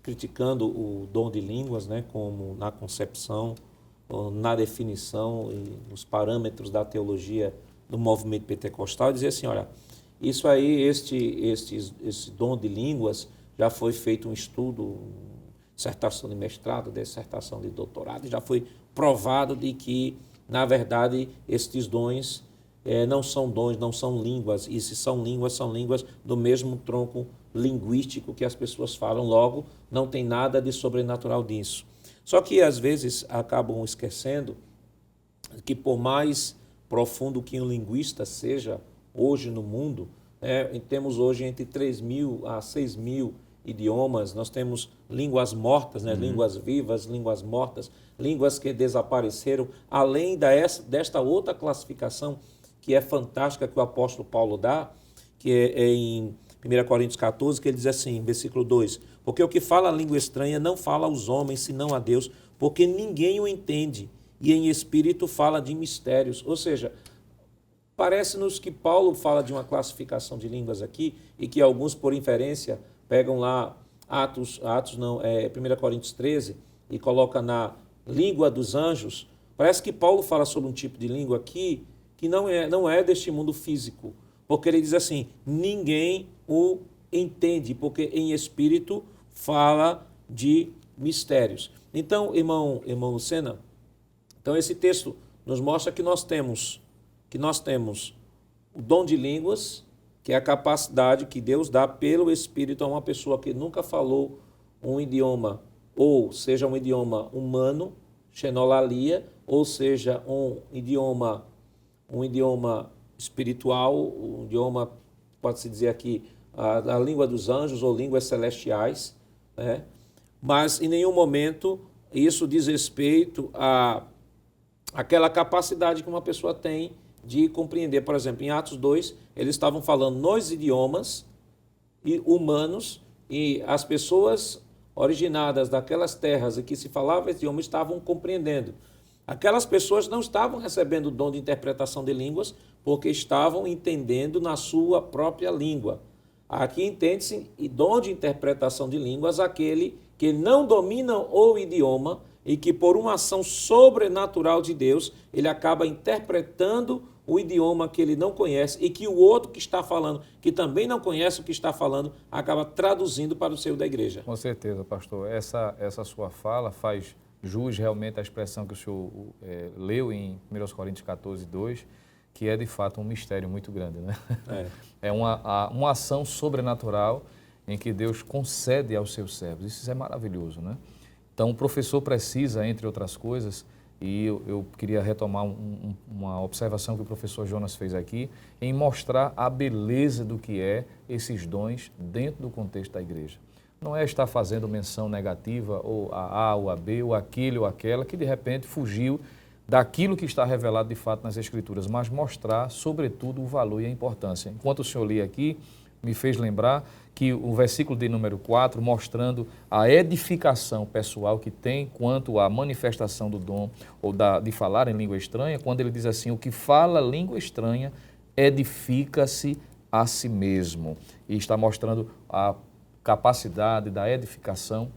criticando o dom de línguas, né, como na concepção, na definição e nos parâmetros da teologia do movimento pentecostal, dizer assim, olha, isso aí, esse dom de línguas, já foi feito um estudo, dissertação de mestrado, dissertação de doutorado, e já foi provado de que, na verdade, estes dons não são dons, não são línguas, e se são línguas do mesmo tronco linguístico que as pessoas falam, logo, não tem nada de sobrenatural disso. Só que, às vezes, acabam esquecendo que, por mais profundo que um linguista seja hoje no mundo, temos hoje entre 3.000 a 6.000 idiomas, nós temos línguas mortas, né? Línguas vivas, línguas mortas, línguas que desapareceram, além desta outra classificação que é fantástica que o apóstolo Paulo dá, que é em 1 Coríntios 14, que ele diz assim, versículo 2, porque o que fala a língua estranha não fala aos homens, senão a Deus, porque ninguém o entende, e em espírito fala de mistérios. Ou seja, parece-nos que Paulo fala de uma classificação de línguas aqui, e que alguns, por inferência, pegam lá 1 Coríntios 13, e coloca na língua dos anjos. Parece que Paulo fala sobre um tipo de língua aqui, que não é deste mundo físico, porque ele diz assim, ninguém o entende, porque em espírito fala de mistérios. Então, irmão Lucena, então esse texto nos mostra que nós temos o dom de línguas, que é a capacidade que Deus dá pelo Espírito a uma pessoa que nunca falou um idioma, ou seja, um idioma humano, xenolalia, ou seja, um idioma um idioma espiritual, um idioma, pode-se dizer aqui, a língua dos anjos ou línguas celestiais, né? Mas em nenhum momento isso diz respeito àquela capacidade que uma pessoa tem de compreender. Por exemplo, em Atos 2, eles estavam falando nos idiomas humanos e as pessoas originadas daquelas terras em que se falava esse idioma estavam compreendendo. Aquelas pessoas não estavam recebendo o dom de interpretação de línguas porque estavam entendendo na sua própria língua. Aqui entende-se dom de interpretação de línguas aquele que não domina o idioma e que por uma ação sobrenatural de Deus, ele acaba interpretando o idioma que ele não conhece e que o outro que está falando, que também não conhece o que está falando, acaba traduzindo para o seio da igreja. Com certeza, pastor. Essa sua fala faz jus realmente à expressão que o senhor leu em 1 Coríntios 14, 2, que é de fato um mistério muito grande, né? É uma ação sobrenatural em que Deus concede aos seus servos. Isso é maravilhoso, né? Então, o professor precisa, entre outras coisas, e eu queria retomar uma observação que o professor Jonas fez aqui, em mostrar a beleza do que é esses dons dentro do contexto da igreja. Não é estar fazendo menção negativa, ou a A, ou a B, ou aquele ou aquela, que de repente fugiu daquilo que está revelado de fato nas Escrituras, mas mostrar, sobretudo, o valor e a importância. Enquanto o senhor lia aqui, me fez lembrar que o versículo de número 4, mostrando a edificação pessoal que tem quanto à manifestação do dom ou de falar em língua estranha, quando ele diz assim, o que fala língua estranha edifica-se a si mesmo. E está mostrando a capacidade da edificação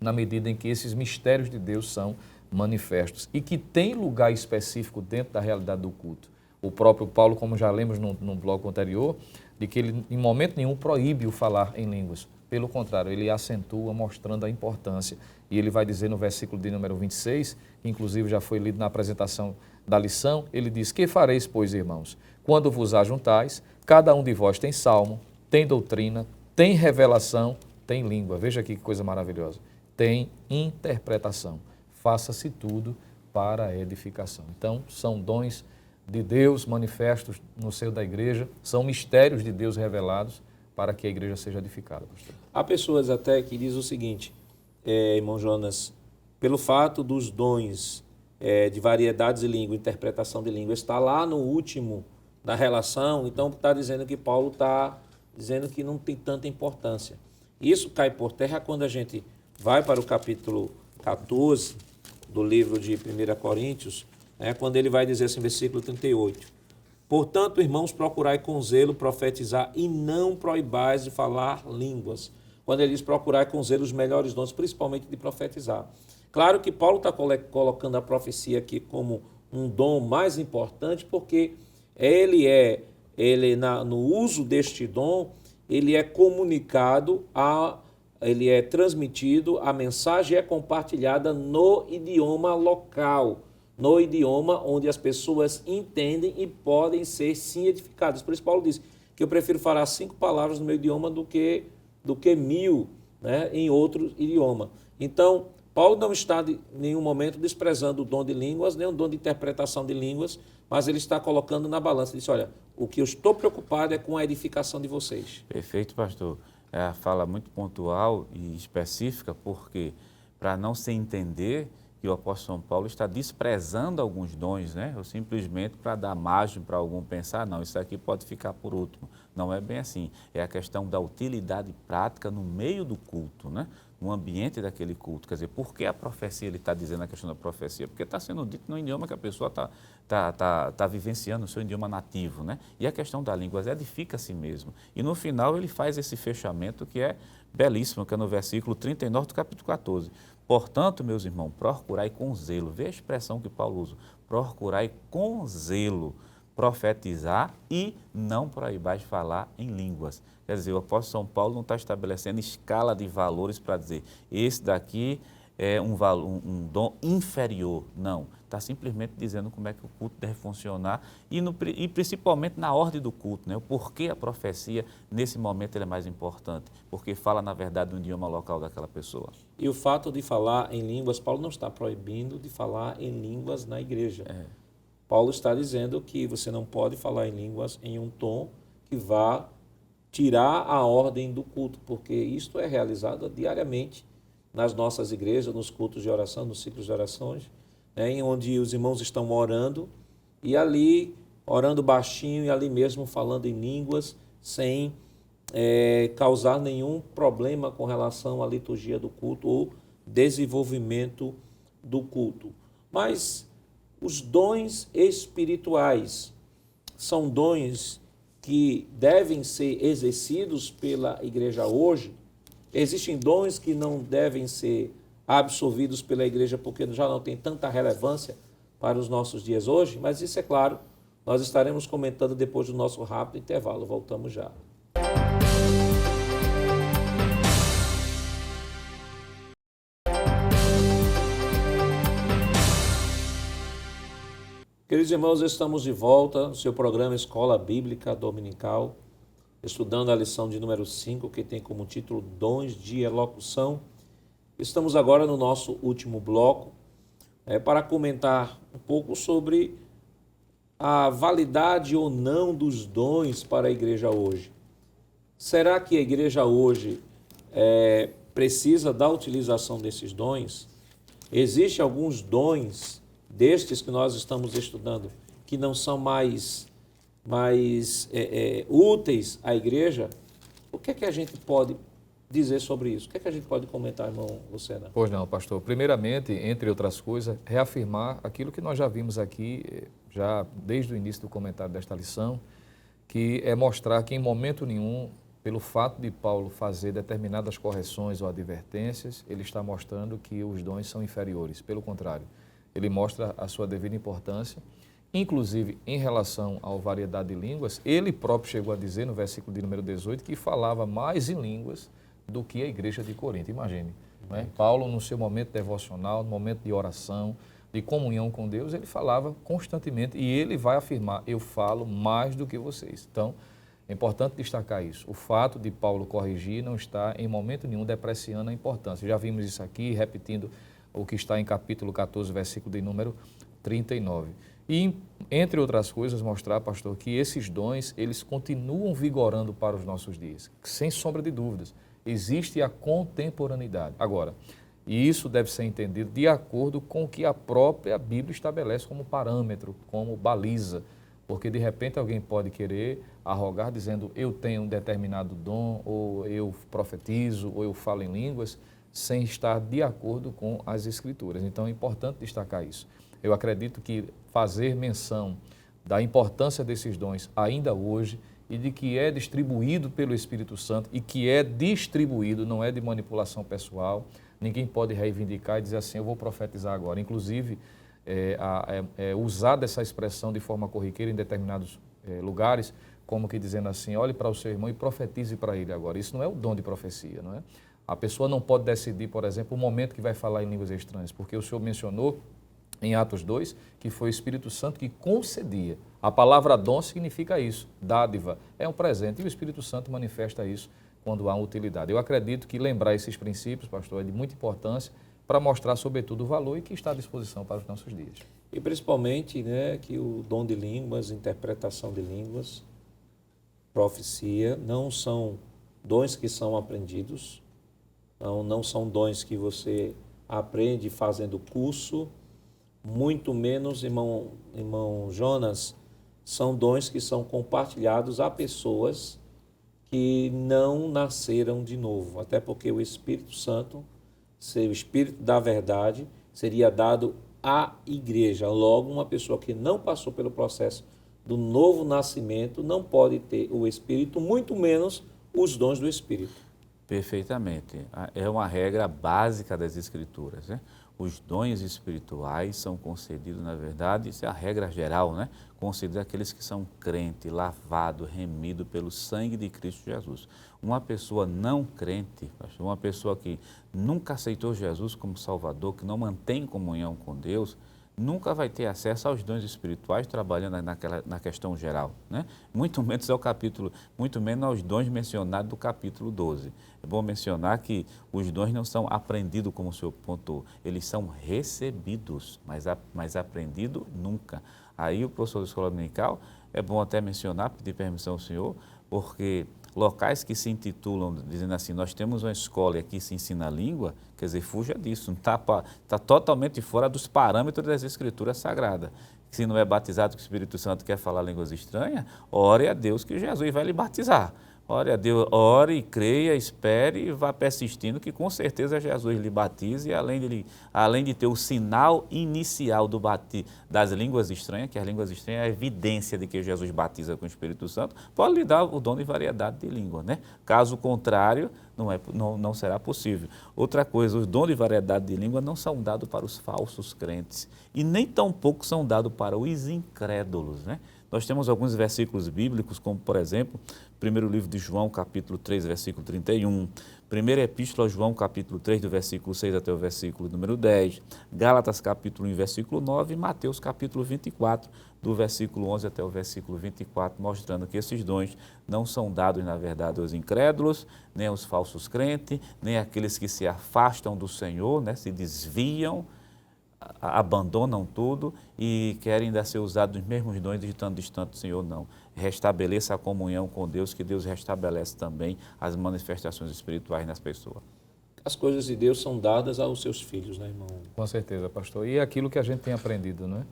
na medida em que esses mistérios de Deus são manifestos e que tem lugar específico dentro da realidade do culto. O próprio Paulo, como já lemos no bloco anterior, de que ele em momento nenhum proíbe o falar em línguas. Pelo contrário, ele acentua mostrando a importância. E ele vai dizer no versículo de número 26, que inclusive já foi lido na apresentação da lição, ele diz, que fareis, pois, irmãos? Quando vos ajuntais, cada um de vós tem salmo, tem doutrina, tem revelação, tem língua. Veja aqui que coisa maravilhosa. Tem interpretação. Faça-se tudo para a edificação. Então, são dons de Deus manifestos no seio da igreja, são mistérios de Deus revelados para que a igreja seja edificada, pastor. Há pessoas até que dizem o seguinte, irmão Jonas, pelo fato dos dons de variedades de língua, interpretação de língua, está lá no último da relação, então está dizendo que Paulo está dizendo que não tem tanta importância. Isso cai por terra quando a gente vai para o capítulo 14 do livro de 1 Coríntios, quando ele vai dizer assim, versículo 38, portanto, irmãos, procurai com zelo profetizar e não proibais de falar línguas. Quando ele diz procurai com zelo os melhores dons, principalmente de profetizar. Claro que Paulo está colocando a profecia aqui como um dom mais importante, porque no uso deste dom, ele é comunicado, ele é transmitido, a mensagem é compartilhada no idioma local, no idioma onde as pessoas entendem e podem ser sim edificadas. Por isso Paulo diz que eu prefiro falar 5 palavras no meu idioma do que 1000, né, em outro idioma. Então, Paulo não está em nenhum momento desprezando o dom de línguas, nem o dom de interpretação de línguas, mas ele está colocando na balança. Ele diz, olha, o que eu estou preocupado é com a edificação de vocês. Perfeito, pastor. É a fala muito pontual e específica, porque para não se entender que o apóstolo São Paulo está desprezando alguns dons, né? Ou simplesmente para dar margem para algum pensar, não, isso aqui pode ficar por último. Não é bem assim. É a questão da utilidade prática no meio do culto, né? No ambiente daquele culto. Quer dizer, por que a profecia, ele está dizendo a questão da profecia? Porque está sendo dito no idioma que a pessoa está vivenciando, o seu idioma nativo, né? E a questão da língua edifica a si mesmo. E no final ele faz esse fechamento que é belíssimo, que é no versículo 39 do capítulo 14. Portanto, meus irmãos, procurai com zelo. Vê a expressão que Paulo usa. Procurai com zelo profetizar e não proibais falar em línguas. Quer dizer, o apóstolo São Paulo não está estabelecendo escala de valores para dizer esse daqui é um dom inferior. Não, está simplesmente dizendo como é que o culto deve funcionar e principalmente na ordem do culto, né? O porquê a profecia, nesse momento, é mais importante, porque fala, na verdade, no idioma local daquela pessoa. E o fato de falar em línguas, Paulo não está proibindo de falar em línguas na igreja. Paulo está dizendo que você não pode falar em línguas em um tom que vá tirar a ordem do culto, porque isto é realizado diariamente nas nossas igrejas, nos cultos de oração, nos ciclos de orações, né, em onde os irmãos estão orando e ali orando baixinho e ali mesmo falando em línguas sem causar nenhum problema com relação à liturgia do culto ou desenvolvimento do culto. Mas os dons espirituais são dons que devem ser exercidos pela igreja hoje. Existem dons que não devem ser absorvidos pela igreja porque já não tem tanta relevância para os nossos dias hoje, mas isso é claro, nós estaremos comentando depois do nosso rápido intervalo. Voltamos já. Queridos irmãos, estamos de volta no seu programa Escola Bíblica Dominical, estudando a lição de número 5, que tem como título Dons de Elocução. Estamos agora no nosso último bloco para comentar um pouco sobre a validade ou não dos dons para a igreja hoje. Será que a igreja hoje precisa da utilização desses dons? Existem alguns dons destes que nós estamos estudando que não são mais úteis à igreja? O que é que a gente pode dizer sobre isso? O que é que a gente pode comentar, irmão Lucena? Pois não, pastor. Primeiramente, entre outras coisas, reafirmar aquilo que nós já vimos aqui, já desde o início do comentário desta lição, que é mostrar que em momento nenhum, pelo fato de Paulo fazer determinadas correções ou advertências, ele está mostrando que os dons são inferiores. Pelo contrário, ele mostra a sua devida importância, inclusive em relação à variedade de línguas. Ele próprio chegou a dizer no versículo de número 18 que falava mais em línguas do que a igreja de Corinto. Imagine, né? Paulo, no seu momento devocional, no momento de oração, de comunhão com Deus, ele falava constantemente e ele vai afirmar: eu falo mais do que vocês. Então, é importante destacar isso. O fato de Paulo corrigir não está em momento nenhum depreciando a importância. Já vimos isso aqui, repetindo o que está em capítulo 14, versículo de número 39. E, entre outras coisas, mostrar, pastor, que esses dons, eles continuam vigorando para os nossos dias, sem sombra de dúvidas. Existe a contemporaneidade. Agora, e isso deve ser entendido de acordo com o que a própria Bíblia estabelece como parâmetro, como baliza, porque de repente alguém pode querer arrogar dizendo eu tenho um determinado dom, ou eu profetizo, ou eu falo em línguas, sem estar de acordo com as Escrituras. Então é importante destacar isso. Eu acredito que fazer menção da importância desses dons ainda hoje e de que é distribuído pelo Espírito Santo e que é distribuído, não é de manipulação pessoal. Ninguém pode reivindicar e dizer assim, eu vou profetizar agora. Inclusive, usar dessa expressão de forma corriqueira em determinados lugares, como que dizendo assim, olhe para o seu irmão e profetize para ele agora. Isso não é o dom de profecia, não é? A pessoa não pode decidir, por exemplo, o momento que vai falar em línguas estranhas, porque o Senhor mencionou em Atos 2 que foi o Espírito Santo que concedia. A palavra dom significa isso, dádiva, é um presente, e o Espírito Santo manifesta isso quando há utilidade. Eu acredito que lembrar esses princípios, pastor, é de muita importância para mostrar, sobretudo, o valor e que está à disposição para os nossos dias. E principalmente, né, que o dom de línguas, interpretação de línguas, profecia, não são dons que são aprendidos, não são dons que você aprende fazendo curso, muito menos, irmão Jonas, são dons que são compartilhados a pessoas que não nasceram de novo, até porque o Espírito Santo, o Espírito da verdade, seria dado à igreja. Logo, uma pessoa que não passou pelo processo do novo nascimento não pode ter o Espírito, muito menos os dons do Espírito. Perfeitamente. É uma regra básica das Escrituras, né? Os dons espirituais são concedidos, na verdade, isso é a regra geral, né? Concedidos àqueles que são crentes, lavados, remidos pelo sangue de Cristo Jesus. Uma pessoa não crente, uma pessoa que nunca aceitou Jesus como Salvador, que não mantém comunhão com Deus, nunca vai ter acesso aos dons espirituais trabalhando na questão geral, né? Muito menos aos dons mencionados do capítulo 12. É bom mencionar que os dons não são aprendidos, como o senhor pontuou, eles são recebidos, mas aprendido nunca. Aí o professor da escola dominical, é bom até mencionar, pedir permissão ao senhor, porque locais que se intitulam, dizendo assim, nós temos uma escola e aqui se ensina a língua, quer dizer, fuja disso, está totalmente fora dos parâmetros das escrituras sagradas. Se não é batizado com o Espírito Santo quer falar línguas estranhas, ore a Deus que Jesus vai lhe batizar. Ore a Deus, ore, creia, espere e vá persistindo que com certeza Jesus lhe batize e além de ter o sinal inicial das línguas estranhas, que as línguas estranhas é a evidência de que Jesus batiza com o Espírito Santo, pode lhe dar o dom de variedade de língua, né? Caso contrário, não será possível. Outra coisa, os dons de variedade de língua não são dados para os falsos crentes e nem tampouco são dados para os incrédulos, né? Nós temos alguns versículos bíblicos, como por exemplo, primeiro livro de João, capítulo 3, versículo 31, primeira epístola a João, capítulo 3, do versículo 6 até o versículo número 10, Gálatas, capítulo 1, versículo 9, e Mateus, capítulo 24, do versículo 11 até o versículo 24, mostrando que esses dons não são dados, na verdade, aos incrédulos, nem aos falsos crentes, nem àqueles que se afastam do Senhor, né, se desviam, abandonam tudo e querem ainda ser usados os mesmos dons de estando distante do Senhor, não. Restabeleça a comunhão com Deus, que Deus restabelece também as manifestações espirituais nas pessoas. As coisas de Deus são dadas aos seus filhos, né, irmão? Com certeza, pastor. E é aquilo que a gente tem aprendido, né?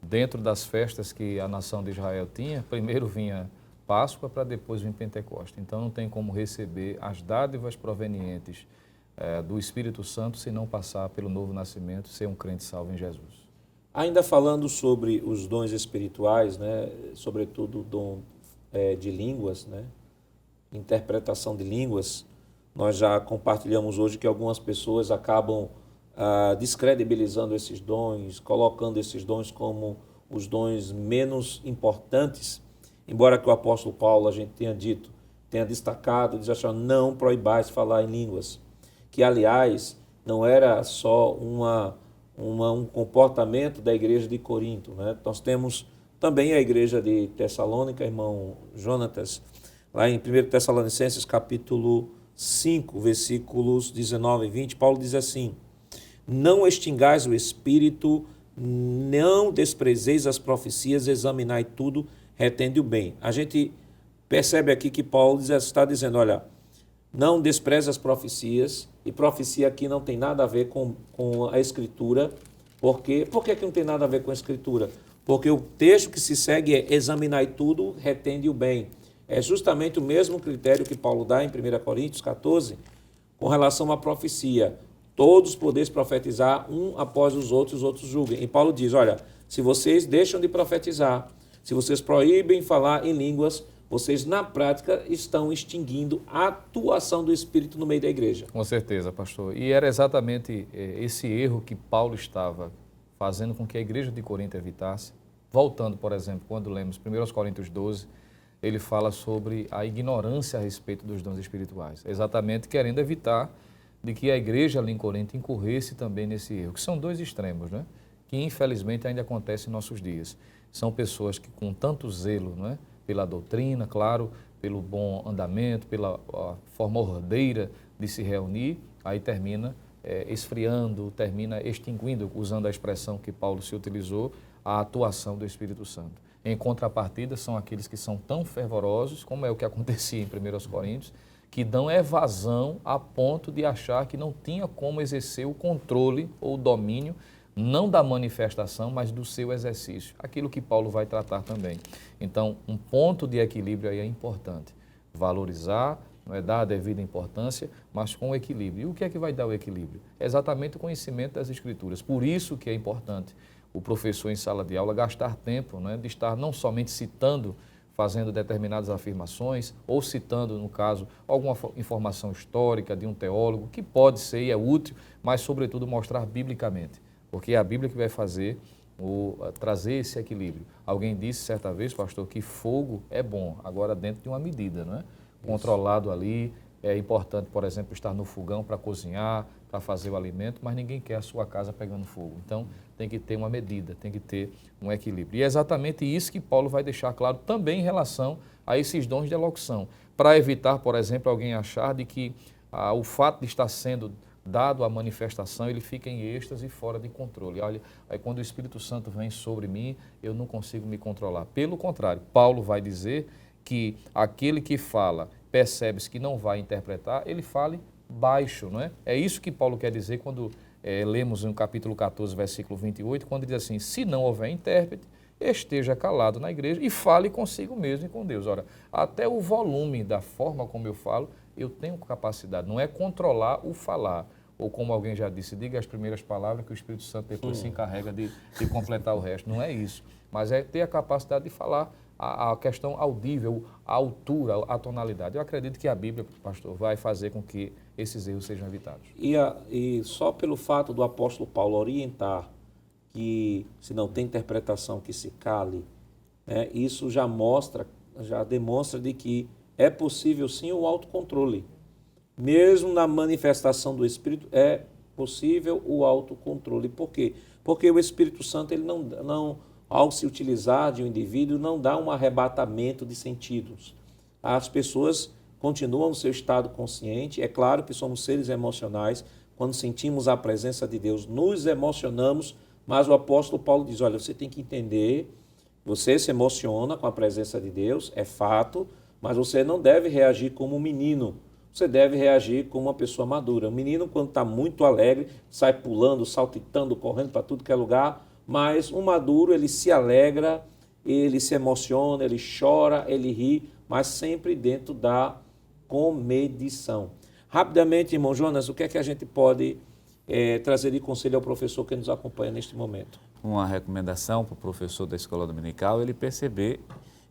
Dentro das festas que a nação de Israel tinha, primeiro vinha Páscoa para depois vir Pentecostes. Então não tem como receber as dádivas provenientes do Espírito Santo se não passar pelo novo nascimento, ser um crente salvo em Jesus. Ainda falando sobre os dons espirituais, né, sobretudo o dom de línguas, né, interpretação de línguas, nós já compartilhamos hoje que algumas pessoas acabam descredibilizando esses dons, colocando esses dons como os dons menos importantes, embora que o apóstolo Paulo, a gente tenha destacado, diz assim, não proibais falar em línguas, que aliás não era só um comportamento da igreja de Corinto, né? Nós temos também a igreja de Tessalônica, irmão Jonatas, lá em 1 Tessalonicenses capítulo 5, versículos 19 e 20, Paulo diz assim, não extingais o espírito, não desprezeis as profecias, examinai tudo, retende o bem. A gente percebe aqui que Paulo está dizendo, olha, não despreze as profecias, e profecia aqui não tem nada a ver com a Escritura. Por quê? Por que não tem nada a ver com a Escritura? Porque o texto que se segue é examinai tudo, retende o bem. É justamente o mesmo critério que Paulo dá em 1 Coríntios 14, com relação à profecia. Todos podeis profetizar um após os outros julguem. E Paulo diz, olha, se vocês deixam de profetizar, se vocês proíbem falar em línguas, vocês, na prática, estão extinguindo a atuação do Espírito no meio da igreja. Com certeza, pastor. E era exatamente esse erro que Paulo estava fazendo com que a igreja de Corinto evitasse. Voltando, por exemplo, quando lemos 1 Coríntios 12, ele fala sobre a ignorância a respeito dos dons espirituais. Exatamente querendo evitar de que a igreja ali em Corinto incorresse também nesse erro, que são dois extremos, né? Que infelizmente ainda acontece em nossos dias. São pessoas que com tanto zelo, não é? Pela doutrina, claro, pelo bom andamento, pela forma ordeira de se reunir, aí termina esfriando, termina extinguindo, usando a expressão que Paulo se utilizou, a atuação do Espírito Santo. Em contrapartida, são aqueles que são tão fervorosos, como é o que acontecia em 1 Coríntios, que dão evasão a ponto de achar que não tinha como exercer o controle ou o domínio, não da manifestação, mas do seu exercício. Aquilo que Paulo vai tratar também. Então, um ponto de equilíbrio aí é importante. Valorizar, não é dar a devida importância, mas com equilíbrio. E o que é que vai dar o equilíbrio? É exatamente o conhecimento das Escrituras. Por isso que é importante o professor em sala de aula gastar tempo, né, de estar não somente citando, fazendo determinadas afirmações, ou citando, no caso, alguma informação histórica de um teólogo, que pode ser e é útil, mas, sobretudo, mostrar biblicamente. Porque é a Bíblia que vai trazer esse equilíbrio. Alguém disse certa vez, pastor, que fogo é bom, agora dentro de uma medida, não é? Controlado ali, é importante, por exemplo, estar no fogão para cozinhar, para fazer o alimento, mas ninguém quer a sua casa pegando fogo. Então, tem que ter uma medida, tem que ter um equilíbrio. E é exatamente isso que Paulo vai deixar claro também em relação a esses dons de elocução, para evitar, por exemplo, alguém achar de que o fato de estar sendo dado a manifestação, ele fica em êxtase e fora de controle. Olha, aí quando o Espírito Santo vem sobre mim, eu não consigo me controlar. Pelo contrário, Paulo vai dizer que aquele que fala, percebe-se que não vai interpretar, ele fale baixo, não é? É isso que Paulo quer dizer quando lemos no capítulo 14, versículo 28, quando diz assim, se não houver intérprete, esteja calado na igreja e fale consigo mesmo e com Deus. Ora, até o volume da forma como eu falo, eu tenho capacidade, não é controlar o falar, ou como alguém já disse, diga as primeiras palavras que o Espírito Santo depois se encarrega de completar o resto. Não é isso, mas é ter a capacidade de falar a questão audível, a altura, a tonalidade. Eu acredito que a Bíblia, pastor, vai fazer com que esses erros sejam evitados. E só pelo fato do apóstolo Paulo orientar que se não tem interpretação que se cale, né, isso já demonstra de que é possível sim o autocontrole. Mesmo na manifestação do Espírito é possível o autocontrole. Por quê? Porque o Espírito Santo, ele não ao se utilizar de um indivíduo, não dá um arrebatamento de sentidos. As pessoas continuam no seu estado consciente. É claro que somos seres emocionais. Quando sentimos a presença de Deus, nos emocionamos, mas o apóstolo Paulo diz, olha, você tem que entender, você se emociona com a presença de Deus, é fato, mas você não deve reagir como um menino, você deve reagir como uma pessoa madura. O menino, quando está muito alegre, sai pulando, saltitando, correndo para tudo que é lugar, mas um maduro, ele se alegra, ele se emociona, ele chora, ele ri, mas sempre dentro da comedição. Rapidamente, irmão Jonas, o que é que a gente pode trazer de conselho ao professor que nos acompanha neste momento? Uma recomendação para o professor da escola dominical, ele perceber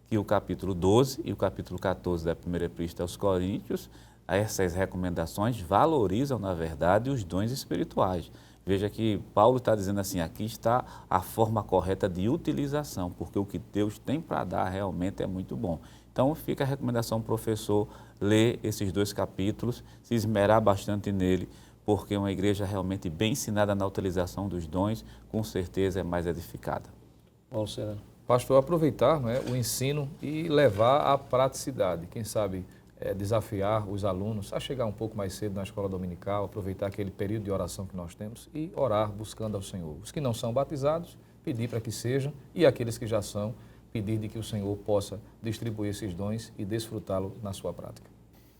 que o capítulo 12 e o capítulo 14 da primeira epístola aos Coríntios, essas recomendações valorizam, na verdade, os dons espirituais. Veja que Paulo está dizendo assim, aqui está a forma correta de utilização, porque o que Deus tem para dar realmente é muito bom. Então fica a recomendação, professor, ler esses 2 capítulos, se esmerar bastante nele, porque uma igreja realmente bem ensinada na utilização dos dons, com certeza é mais edificada. Bom, será? Pastor, aproveitar, né, o ensino e levar à praticidade. Quem sabe desafiar os alunos a chegar um pouco mais cedo na escola dominical, aproveitar aquele período de oração que nós temos e orar buscando ao Senhor. Os que não são batizados, pedir para que sejam, e aqueles que já são, pedir de que o Senhor possa distribuir esses dons e desfrutá-lo na sua prática.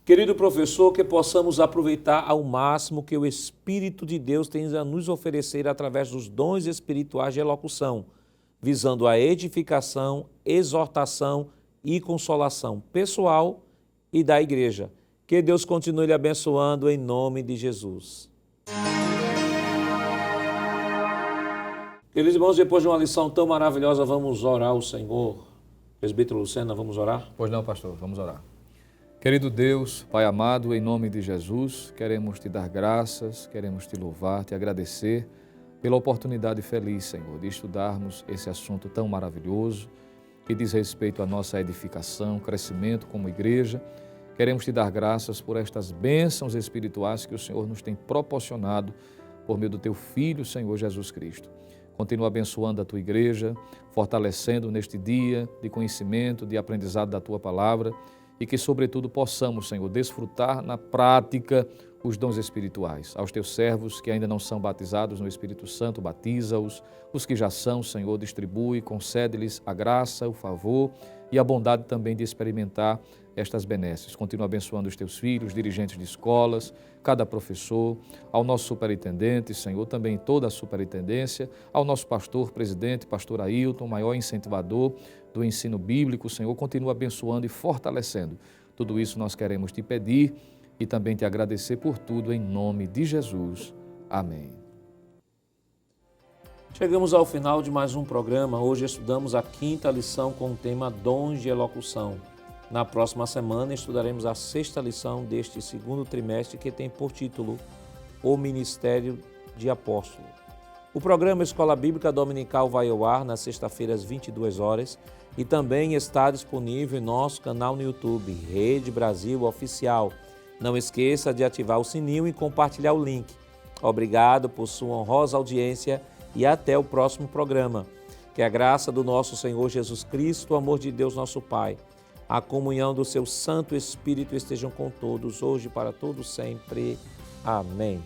Querido professor, que possamos aproveitar ao máximo que o Espírito de Deus tem a nos oferecer através dos dons espirituais de elocução, visando a edificação, exortação e consolação pessoal e da igreja. Que Deus continue lhe abençoando em nome de Jesus. Queridos irmãos, depois de uma lição tão maravilhosa, vamos orar ao Senhor. Presbítero Lucena, vamos orar? Pois não, pastor, vamos orar. Querido Deus, Pai amado, em nome de Jesus, queremos te dar graças, queremos te louvar, te agradecer pela oportunidade feliz, Senhor, de estudarmos esse assunto tão maravilhoso que diz respeito à nossa edificação, crescimento como igreja. Queremos te dar graças por estas bênçãos espirituais que o Senhor nos tem proporcionado por meio do teu Filho, Senhor Jesus Cristo. Continua abençoando a tua igreja, fortalecendo neste dia de conhecimento, de aprendizado da tua palavra e que, sobretudo, possamos, Senhor, desfrutar na prática os dons espirituais. Aos teus servos que ainda não são batizados no Espírito Santo, batiza-os. Os que já são, Senhor, distribui, concede-lhes a graça, o favor e a bondade também de experimentar estas benesses. Continua abençoando os teus filhos, dirigentes de escolas, cada professor, ao nosso superintendente, Senhor, também toda a superintendência, ao nosso pastor, presidente, pastor Ailton, maior incentivador do ensino bíblico, Senhor, continua abençoando e fortalecendo. Tudo isso nós queremos te pedir e também te agradecer por tudo, em nome de Jesus. Amém. Chegamos ao final de mais um programa. Hoje estudamos a 5ª lição com o tema Dons de Elocução. Na próxima semana estudaremos a 6ª lição deste 2º trimestre, que tem por título O Ministério de Apóstolo. O programa Escola Bíblica Dominical vai ao ar nas sexta-feiras, às 22 horas, e também está disponível em nosso canal no YouTube, Rede Brasil Oficial. Não esqueça de ativar o sininho e compartilhar o link. Obrigado por sua honrosa audiência e até o próximo programa. Que a graça do nosso Senhor Jesus Cristo, o amor de Deus nosso Pai, a comunhão do seu Santo Espírito estejam com todos, hoje e para todos sempre. Amém.